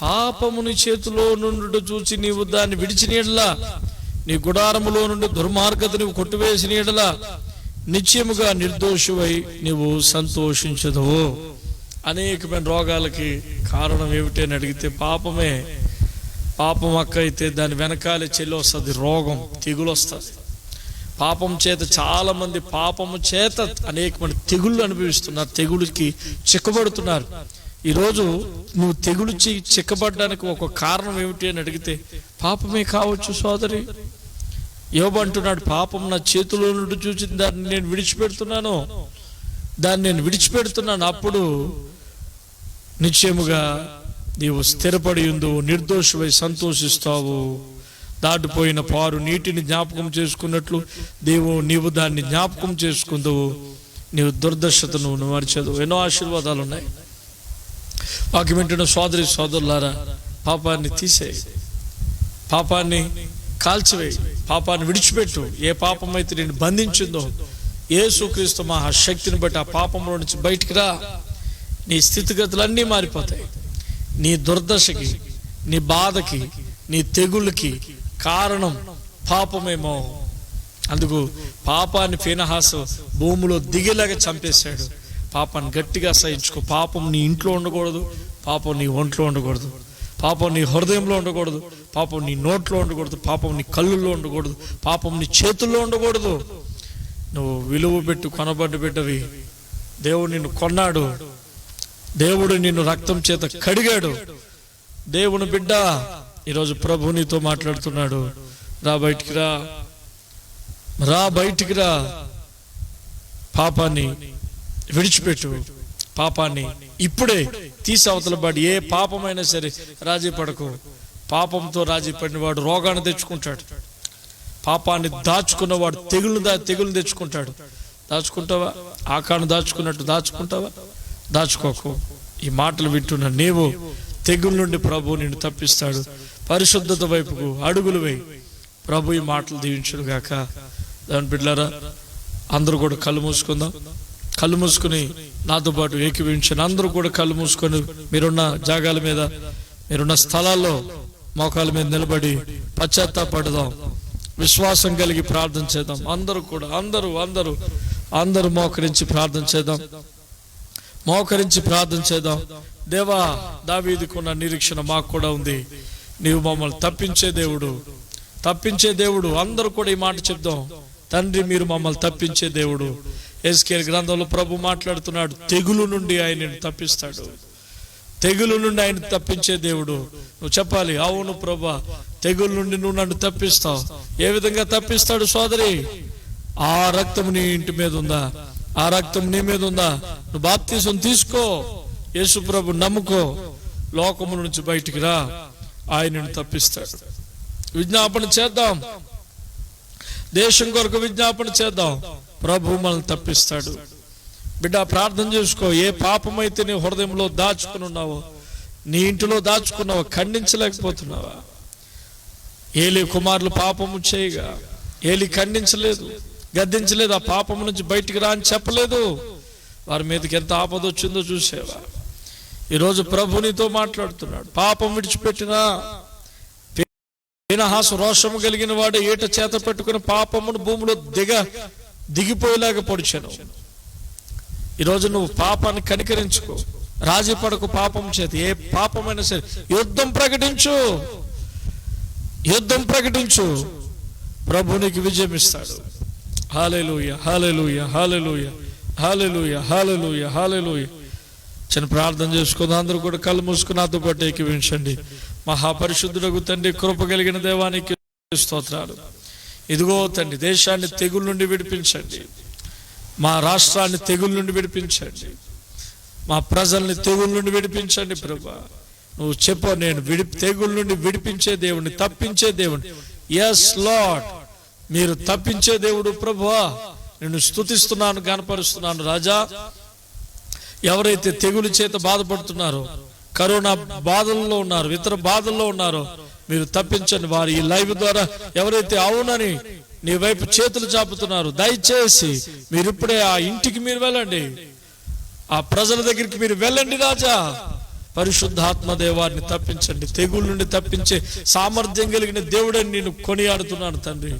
పాపము నీ చేతిలో నుండి చూచి నీవు దాన్ని విడిచిన ఎడల, నీ గుడారములో నుండి దుర్మార్గత నీవు కొట్టివేసిన ఎడల, నిశ్చయముగా నిర్దోషువై నీవు సంతోషించదువు. అనేకమైన రోగాలకి కారణం ఏమిటి అని అడిగితే పాపమే. పాపం అక్క అయితే దాని వెనకాలే చెల్లి వస్తుంది, రోగం, తెగులు వస్తుంది. పాపం చేత చాలా మంది పాపము చేత అనేకమైన తెగుళ్ళు అనుభవిస్తున్నారు, తెగులుకి చిక్కబడుతున్నారు. ఈరోజు నువ్వు తెగులు చిక్కబడడానికి ఒక కారణం ఏమిటి అని అడిగితే పాపమే కావచ్చు సోదరి. యోబు అంటున్నాడు, పాపం నా చేతిలో నుండి చూసి దాన్ని నేను విడిచిపెడుతున్నాను. అప్పుడు నిశ్చయముగా నీవు స్థిరపడి ఉండు, నిర్దోషమై సంతోషిస్తావు. దాటిపోయిన పారు నీటిని జ్ఞాపకం చేసుకున్నట్లు నీవు దాన్ని జ్ఞాపకం చేసుకుందువు. నీవు దుర్దశతను మరిచదు. ఎన్నో ఆశీర్వాదాలు ఉన్నాయి. వాక్యం వింటున్న సోదరి సోదరులారా, పాపాన్ని తీసేయి, పాపాన్ని కాల్చివేయి, పాపాన్ని విడిచిపెట్టు. ఏ పాపం అయితే నేను బంధించిందో యేసుక్రీస్తు మహాశక్తిని బట్టి ఆ పాపంలో నుంచి బయటికి రా. నీ స్థితిగతులన్నీ మారిపోతాయి. నీ దుర్దశకి, నీ బాధకి, నీ తెగుళ్ళకి కారణం పాపమేమో. అందుకు పాపాన్ని ఫీనహాసు భూమిలో దిగేలాగా చంపేశాడు. పాపాన్ని గట్టిగా సహించుకో. పాపం నీ ఇంట్లో ఉండకూడదు, పాపం నీ ఒంట్లో ఉండకూడదు, పాపం నీ హృదయంలో ఉండకూడదు, పాపం నీ నోట్లో ఉండకూడదు, పాపం నీ కళ్ళుల్లో ఉండకూడదు, పాపం నీ చేతుల్లో ఉండకూడదు. నువ్వు విలువ పెట్టి కొనబడ్డ బిడ్డవి. దేవుడు నిన్ను కొన్నాడు, దేవుడు నిన్ను రక్తం చేత కడిగాడు. దేవుని బిడ్డ, ఈరోజు ప్రభు నీతో మాట్లాడుతున్నాడు. రా బయటికి రా, రా బయటికి రా. పాపాన్ని విడిచిపెట్టు. పాపాన్ని ఇప్పుడే తీసి అవతల పడి. ఏ పాపమైనా సరే రాజీ పడకు. పాపంతో రాజీ పడినవాడు రోగాన్ని తెచ్చుకుంటాడు. పాపాన్ని దాచుకున్నవాడు తెగులు తెచ్చుకుంటాడు. దాచుకుంటావా? ఆకాను దాచుకున్నట్టు దాచుకుంటావా? దాచుకోకు. ఈ మాటలు వింటున్న నీవు తెగుల నుండి ప్రభు నిన్ను తప్పిస్తాడు. పరిశుద్ధత వైపుకు అడుగులు వేయి. ప్రభు ఈ మాటలు దీవించును గాక. దాని బిడ్డలారా, అందరూ కూడా కళ్ళు మూసుకుందాం. కళ్ళు మూసుకుని నాతో పాటు ఏకీభవించండి. అందరూ కూడా కళ్ళు మూసుకొని మీరున్న జాగాల మీద, మీరున్న స్థలాల్లో మోకాల మీద నిలబడి పశ్చాత్తాపడదాం. విశ్వాసం కలిగి ప్రార్థన చేద్దాం. అందరూ కూడా అందరూ మోకరించి ప్రార్థన చేద్దాం. మోకరించి చేద్దాం. దేవా, దావీదుకున్న నిరీక్షణ మాకు కూడా ఉంది. నీవు మమ్మల్ని తప్పించే దేవుడు. అందరూ కూడా ఈ మాట చెప్దాం. తండ్రి, మీరు మమ్మల్ని తప్పించే దేవుడు. ఎస్కేల్ గ్రంథంలో ప్రభు మాట్లాడుతున్నాడు. తెగులు నుండి ఆయన తప్పిస్తాడు. తెగులు నుండి ఆయన తప్పించే దేవుడు. నువ్వు చెప్పాలి, అవును ప్రభా, తెగులు నుండి నువ్వు నన్ను తప్పిస్తావు. ఏ విధంగా తప్పిస్తాడు సోదరి? ఆ రక్తం నీ ఇంటి మీద ఉందా? ఆ రక్తం నీ మీద ఉందా? నువ్వు బాప్తిసం తీసుకో, యేసు ప్రభు నమ్ముకో, లోకము నుంచి బయటికి రా, ఆయనను తప్పిస్తాడు. విజ్ఞాపన చేద్దాం, దేశం కొరకు విజ్ఞాపన చేద్దాం. ప్రభు మనల్ని తప్పిస్తాడు. బిడ్డ, ప్రార్థన చేసుకో. ఏ పాపమైతే నీ హృదయంలో దాచుకుని ఉన్నావో, నీ ఇంటిలో దాచుకున్నావో, ఖండించలేకపోతున్నావా? ఏలీ కుమారులు పాపము చేయగా ఏలీ ఖండించలేదు, గద్దించలేదు. ఆ పాపము నుంచి బయటికి రా అని చెప్పలేదు. వారి మీదకి ఎంత ఆపద వచ్చిందో చూసేవా? ఈరోజు ప్రభు నీతో మాట్లాడుతున్నాడు. పాపం విడిచిపెట్టినా ఫీనహాసు రోషము కలిగిన వాడు ఈట చేత పెట్టుకుని పాపమును భూమిలో దిగిపోయేలాగా పొడిచాను. ఈరోజు నువ్వు పాపాన్ని కనికరించుకో, రాజీ పడకు పాపం చేతి. ఏ పాపమైనా సరే యుద్ధం ప్రకటించు. ప్రభు నీకు విజయం ఇస్తాడు. హల్లెలూయా, హల్లెలూయా, హల్లెలూయా, హల్లెలూయా, హల్లెలూయా, హల్లెలూయా. చిన్న ప్రార్థన చేసుకుందాం. అందరూ కూడా కళ్ళు మూసుకుని నాతో పాటు ఏకీభవించండి. మహాపరిశుద్ధుడగు తండ్రి, కృప కలిగిన దేవానికి స్తోత్రాలు. ఇదిగో తండ్రి, దేశాన్ని తెగుల నుండి విడిపించండి. మా రాష్ట్రాన్ని తెగుల నుండి విడిపించండి. మా ప్రజల్ని తెగుల నుండి విడిపించండి ప్రభా. నువ్వు చెప్పు, నేను తెగుల నుండి విడిపించే దేవుడిని, తప్పించే దేవుడిని. ఎస్ లార్డ్, మీరు తప్పించే దేవుడు ప్రభువా. నేను స్తుతిస్తున్నాను, గణపరుస్తున్నాను. రాజా, ఎవరైతే తెగులు చేత బాధపడుతున్నారో, కరోనా బాధల్లో ఉన్నారు, ఇతర బాధల్లో ఉన్నారో, మీరు తప్పించండి. వారు ఈ లైవ్ ద్వారా ఎవరైతే అవునని నీ వైపు చేతులు చాపుతున్నారు, దయచేసి మీరు ఇప్పుడే ఆ ఇంటికి మీరు వెళ్ళండి, ఆ ప్రజల దగ్గరికి మీరు వెళ్ళండి. రాజా, పరిశుద్ధాత్మ దేవాన్ని తప్పించండి. తెగుళ్ళ నుండి తప్పించే సామర్థ్యం కలిగిన దేవుడని నేను కొనియాడుతున్నాను తండ్రి.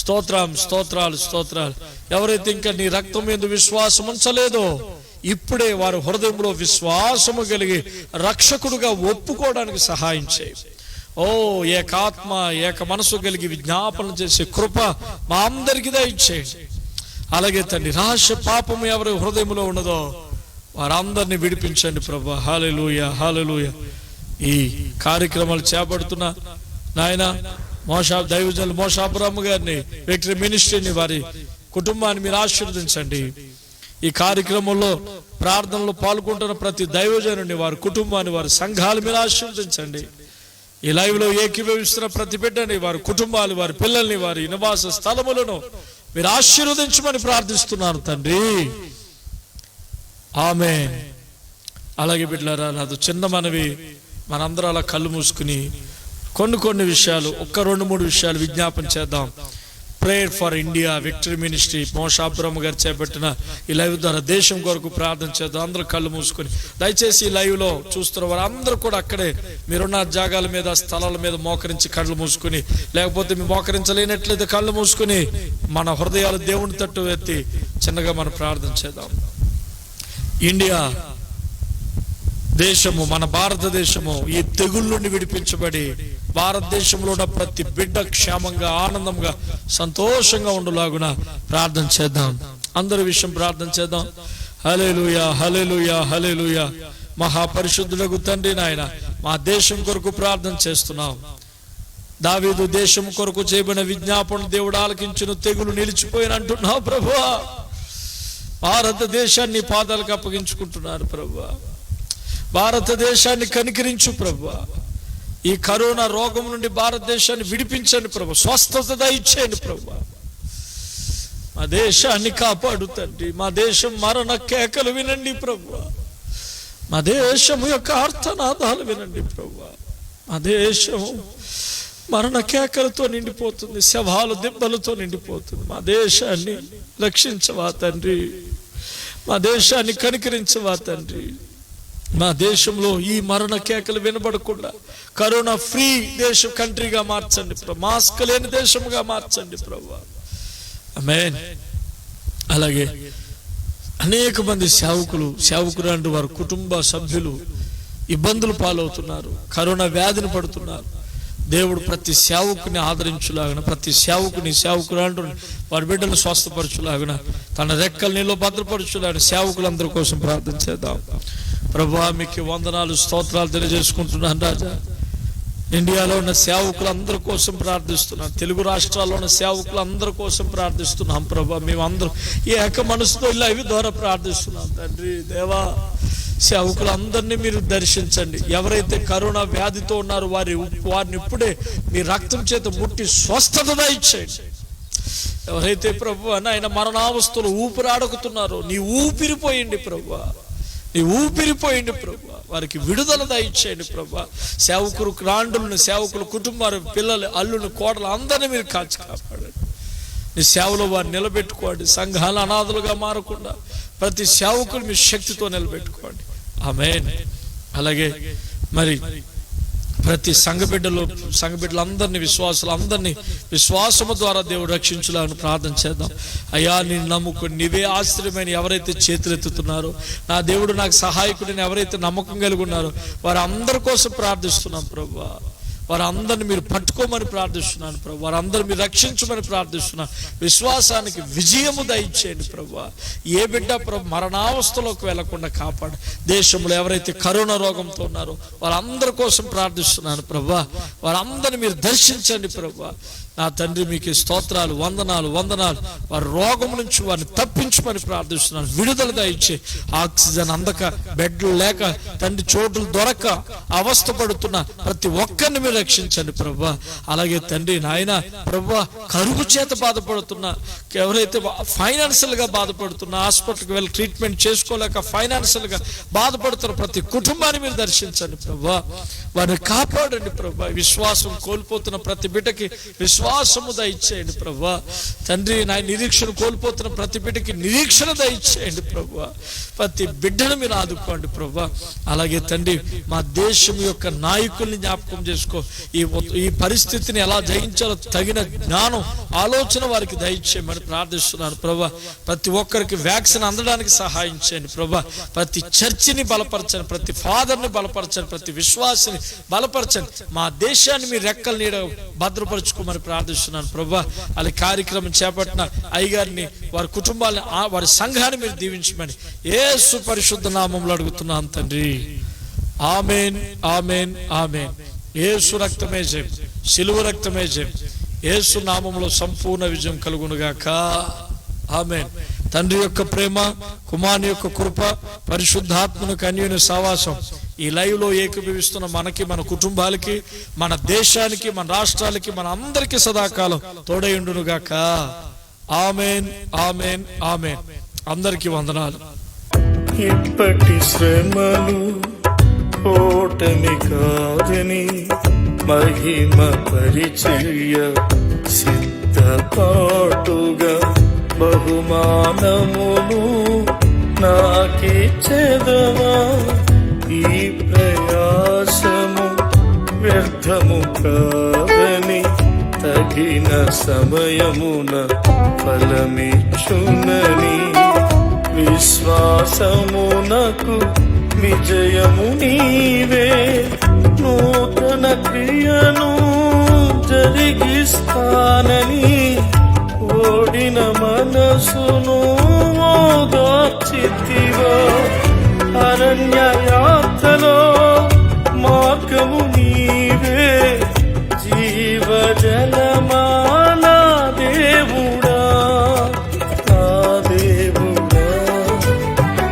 స్తోత్రాలు. ఎవరైతే ఇంకా నీ రక్తం మీద విశ్వాసం ఉంచలేదో, ఇప్పుడే వారి హృదయంలో విశ్వాసము కలిగి రక్షకుడుగా ఒప్పుకోవడానికి సహాయం చేయి. ఏకాత్మ, ఏక మనసు కలిగి విజ్ఞాపన చేసే కృప మా అందరికీ దయచేయండి. అలాగే తండ్రి, రహస్య పాపం ఎవరి హృదయంలో ఉన్నదో వారందరినీ విడిపించండి ప్రభా. హల్లెలూయా, హల్లెలూయా. ఈ కార్యక్రమాలు చేపడుతున్న నాయన దైవజనులు మోషాపురమ్మ గారిని, విక్టరీ మినిస్ట్రీని, వారి కుటుంబాన్ని మీరు ఆశీర్వదించండి. ఈ కార్యక్రమంలో ప్రార్థనలో పాల్గొంటున్న ప్రతి దైవజనుని, వారి కుటుంబాన్ని, వారి సంఘాలు మీరు ఆశీర్వదించండి. ఈ లైవ్ లో ఏకీభవిస్తున్న ప్రతి బిడ్డని, వారి కుటుంబాలు, వారి పిల్లల్ని, వారి నివాస స్థలములను మీరు ఆశీర్వదించమని ప్రార్థిస్తున్నాను తండ్రి. ఆమేన్. అలాగే బిడ్డలారా, నాది చిన్న మనవి, మనందరూ అలా కళ్ళు మూసుకుని కొన్ని విషయాలు, 2-3 విషయాలు విజ్ఞాపన చేద్దాం. Prayer for India victory ministry Mosha Abraham garu చేపట్టిన ఈ లైవ్ ద్వారా దేశం కొరకు ప్రార్థన చేద్దాం. అందరూ కళ్ళు మూసుకొని దయచేసి ఈ లైవ్ లో చూస్తున్న వారు అందరూ కూడా అక్కడే మీరున్న జాగాల మీద స్థలాల మీద మోకరించి కళ్ళు మూసుకుని, లేకపోతే మీరు మోకరించలేనట్లయితే కళ్ళు మూసుకుని మన హృదయాలు దేవుని తట్టు ఎత్తి చిన్నగా మనం ప్రార్థన చేద్దాం. ఇండియా దేశము, మన భారతదేశము ఈ తెగుళ్ళ నుండి విడిపించబడి భారతదేశంలో ఉన్న ప్రతి బిడ్డ క్షేమంగా ఆనందంగా సంతోషంగా ఉండులాగున ప్రార్థన చేద్దాం. అందరి విషయం ప్రార్థన చేద్దాం. హల్లెలూయా, హల్లెలూయా, హల్లెలూయా. మహాపరిశుద్ధులకు తండ్రి నాయన, మా దేశం కొరకు ప్రార్థన చేస్తున్నాం. దావీదు దేశం కొరకు చేయబడిన విజ్ఞాపన దేవుడు ఆలకించిన తెగులు నిలిచిపోయిన అంటున్నావు ప్రభువా. భారతదేశాన్ని పాదాలకు అప్పగించుకుంటున్నారు ప్రభువా. భారతదేశాన్ని కనికరించు ప్రభువా. ఈ కరోనా రోగం నుండి భారతదేశాన్ని విడిపించండి ప్రభు. స్వస్థత దయచేయండి ప్రభు. మా దేశాన్ని కాపాడు తండ్రి. మా దేశం మరణ కేకలు వినండి ప్రభు. మా దేశం యొక్క ఆర్తనాదాలు వినండి ప్రభు. మా దేశం మరణ కేకలతో నిండిపోతుంది, శవాలు దెబ్బలతో నిండిపోతుంది. మా దేశాన్ని రక్షించవా తండ్రి. మా దేశాన్ని కనికరించవా తండ్రి. మా దేశంలో ఈ మరణ కేకలు వినబడకుండా కరోనా ఫ్రీ దేశం కంట్రీగా మార్చండి ప్రభు. మాస్క్ లేని దేశంగా మార్చండి ప్రభు. ఆమేన్. అలాగే అనేక మంది సేవకురాంటి వారి కుటుంబ సభ్యులు ఇబ్బందులు పాలవుతున్నారు, కరోనా వ్యాధిని పడుతున్నారు. దేవుడు ప్రతి సేవకుని ఆదరించులాగన, ప్రతి సేవకురాండు వారి బిడ్డలు స్వస్థపరచులాగన, తన రెక్కల నీలో భద్రపరచులాగన సేవకులందరి కోసం ప్రార్థన చేద్దాం. ప్రభువా మీకు వందనాలు స్తోత్రాలు తెలియజేసుకుంటున్నాను రాజా. ఇండియాలో ఉన్న సేవకులందరి కోసం ప్రార్థిస్తున్నాం. తెలుగు రాష్ట్రాల్లో ఉన్న సేవకులందరి కోసం ప్రార్థిస్తున్నాం ప్రభా. మేమందరం ఏక మనసుతో లైవ్ ద్వారా ప్రార్థిస్తున్నాం తండ్రి. దేవా, సేవకులందరినీ మీరు దర్శించండి. ఎవరైతే కరోనా వ్యాధితో ఉన్నారో వారిని ఇప్పుడే మీ రక్తం చేత ముట్టి స్వస్థత దయచేయండి. ఎవరైతే ప్రభు ఆయన మరణావస్థలు ఊపిరాడుకుతున్నారో నీ ఊపిరిపోయింది ప్రభు, నీ ఊపిరిపోయింది ప్రభు. వారికి విడుదల దయచేయండి ప్రభు. సేవకులు రాండులను, సేవకుల కుటుంబాలు, పిల్లలు, అల్లులు, కోడలు అందరినీ మీరు కాచి కాపాడండి. నీ సేవలో వారిని నిలబెట్టుకోండి. సంఘాలు అనాథలుగా మారకుండా ప్రతి సేవకులు మీ శక్తితో నిలబెట్టుకోండి. ఆమేన్. అలాగే మరి ప్రతి సంఘబిడ్డలందరినీ, విశ్వాసులందరినీ విశ్వాసము ద్వారా దేవుడు రక్షించులాలని ప్రార్థన చేద్దాం. అయ్యా, నేను నమ్ముకుని నీవే ఆశ్రయమైన ఎవరైతే చేతులెత్తుతున్నారో, నా దేవుడు నాకు సహాయకుడిని ఎవరైతే నమ్మకం కలిగి ఉన్నారో వారందరి కోసం ప్రార్థిస్తున్నాం ప్రభువా. వారందరిని మీరు పట్టుకోమని ప్రార్థిస్తున్నాను ప్రభు. వారందరూ మీరు రక్షించమని ప్రార్థిస్తున్నాను. విశ్వాసానికి విజయము దయచేయండి ప్రభు. ఏ బిడ్డ ప్రభు మరణావస్థలోకి వెళ్లకుండా కాపాడు. దేశంలో ఎవరైతే కరోనా రోగంతో ఉన్నారో వారందరి కోసం ప్రార్థిస్తున్నాను ప్రభు. వారందరిని మీరు దర్శించండి ప్రభు. నా తండ్రి మీకు స్తోత్రాలు, వందనాలు. వారి రోగం నుంచి వారిని తప్పించమని ప్రార్థిస్తున్నాను. విడుదల దయచే. ఆక్సిజన్ అందక, బెడ్లు లేక, తండ్రి చోటులు దొరక అవస్థ పడుతున్న ప్రతి ఒక్కరిని మీరు రక్షించండి ప్రభా. అలాగే తండ్రి నాయన ప్రభా, కరువు చేత బాధపడుతున్నా, ఎవరైతే ఫైనాన్షియల్ గా బాధపడుతున్నా, హాస్పిటల్కి వెళ్ళి ట్రీట్మెంట్ చేసుకోలేక ఫైనాన్షియల్ గా బాధపడుతున్న ప్రతి కుటుంబాన్ని మీరు దర్శించండి ప్రభా. వారిని కాపాడండి ప్రభా. విశ్వాసం కోల్పోతున్న ప్రతి బిడ్డకి విశ్వాసము దయచేయండి ప్రభా. తండ్రి నా నిరీక్షణ కోల్పోతున్న ప్రతి బిడ్డకి నిరీక్షణ దయచేయండి ప్రభా. ప్రతి బిడ్డను మీరు ఆదుకోండి ప్రభా. అలాగే తండ్రి మా దేశం యొక్క నాయకుల్ని జ్ఞాపకం చేసుకో. ఈ పరిస్థితిని ఎలా జయించాలో తగిన జ్ఞానం, ఆలోచన వారికి దయచేయమని ప్రార్థిస్తున్నాను ప్రభా. ప్రతి ఒక్కరికి వ్యాక్సిన్ అందడానికి సహాయం చేయండి ప్రభా. ప్రతి చర్చిని బలపరచండి, ప్రతి ఫాదర్ని బలపరచండి, ప్రతి విశ్వాసిని బలపరచండి. మా దేశాన్ని మీ రెక్కల నీడ భద్రపరచుకోమని ప్రార్థిస్తున్నాను ప్రభా. అలా కార్యక్రమం చేపట్టిన అయ్యగారిని, వారి కుటుంబాన్ని, వారి సంఘాన్ని మీరు దీవించమని యేసు పరిశుద్ధ నామంలో అడుగుతున్నాను తండ్రి. ఆమేన్, ఆమేన్, ఆమేన్. యేసు రక్తమే జయం, సిలువ రక్తమే జయం. యేసు నామంలో సంపూర్ణ విజయం కలుగునుగాక. ఆమేన్. తండ్రి యొక్క ప్రేమ, కుమారుని యొక్క కృప, పరిశుద్ధాత్మకు అన్యోన్య సహవాసం ఈ లైవ్ లో ఏకీభవిస్తున్న మనకి, మన కుటుంబాలకి, మన దేశానికి, మన రాష్ట్రాలకి, మన అందరికీ సదాకాలం తోడైండునుగాక. ఆమేన్, ఆమేన్, ఆమేన్. అందరికీ వందనాలు. ఇప్పటి శ్రమలు ఓటమి కాదని మహిమ పరిచర్య సిద్ధపా బహుమానమును నాకిచ్చెదవా? ఈ ప్రయాసము వ్యర్థము కాదని తగిన సమయమున ఫలమిచ్చునని విశ్వాసమునకు విజయము నీవే. నూతన క్రియను జరిగిస్తానని ఓడిన మనసును ఓదార్చితివా? అరణ్య యాత్రలో మార్గము నీవే, జీవజలమా నా దేవుడా, నా దేవుడా,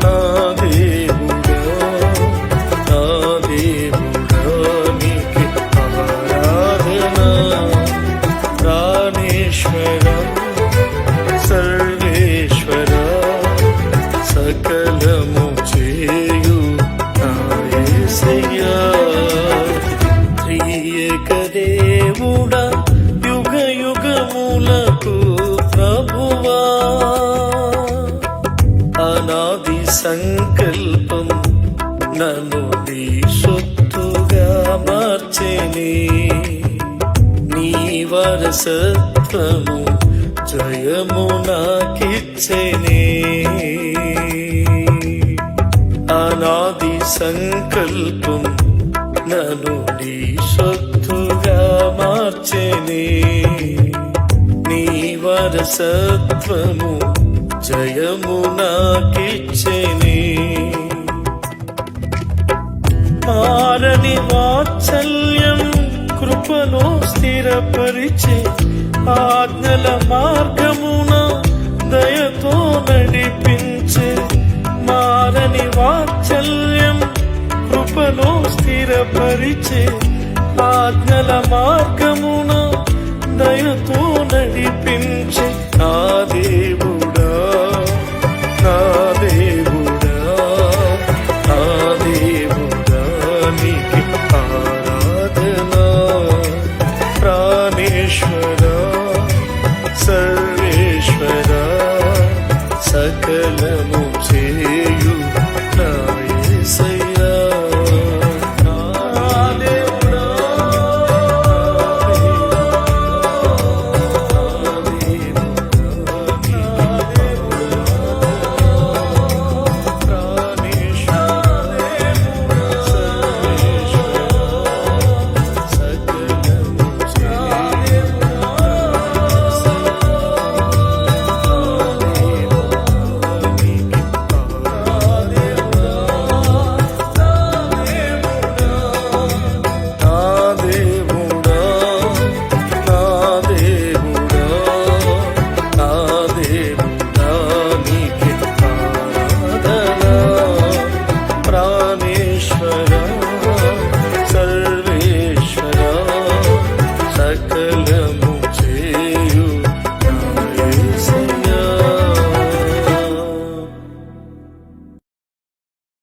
నా దేవుడా, నా దేవుడా, నీకే ఆరాధన. ప్రాణేశ్వర, సర్వేశ్వర, సకలము చేయు నా యేసయ్యా. త్రియేక దేవుడా, యుగ యుగములకు ప్రభువా, అనాది సంకల్పం నన్ను నీ సొత్తుగా మార్చెని. నీ వారసత్వము జయము నాకిచ్చెని. అనాది సంకల్పం నన్ను నీ సొత్తుగా మార్చెని. నీ వారసత్వము జయము నాకిచ్చెని. మారని వాత్సల్యం కృపలో స్థిరపరిచే, ఆజ్ఞల మార్గమున దయతో నడిపించే. మారని వాత్సల్యం కృపలో స్థిరపరిచే, ఆజ్ఞల మార్గమున దయతో నడిపించే. నా దేవుడా, నా దేవుడా, నా దేవుడా, నీకే ఆరాధన. ప్రాణేశ్వర,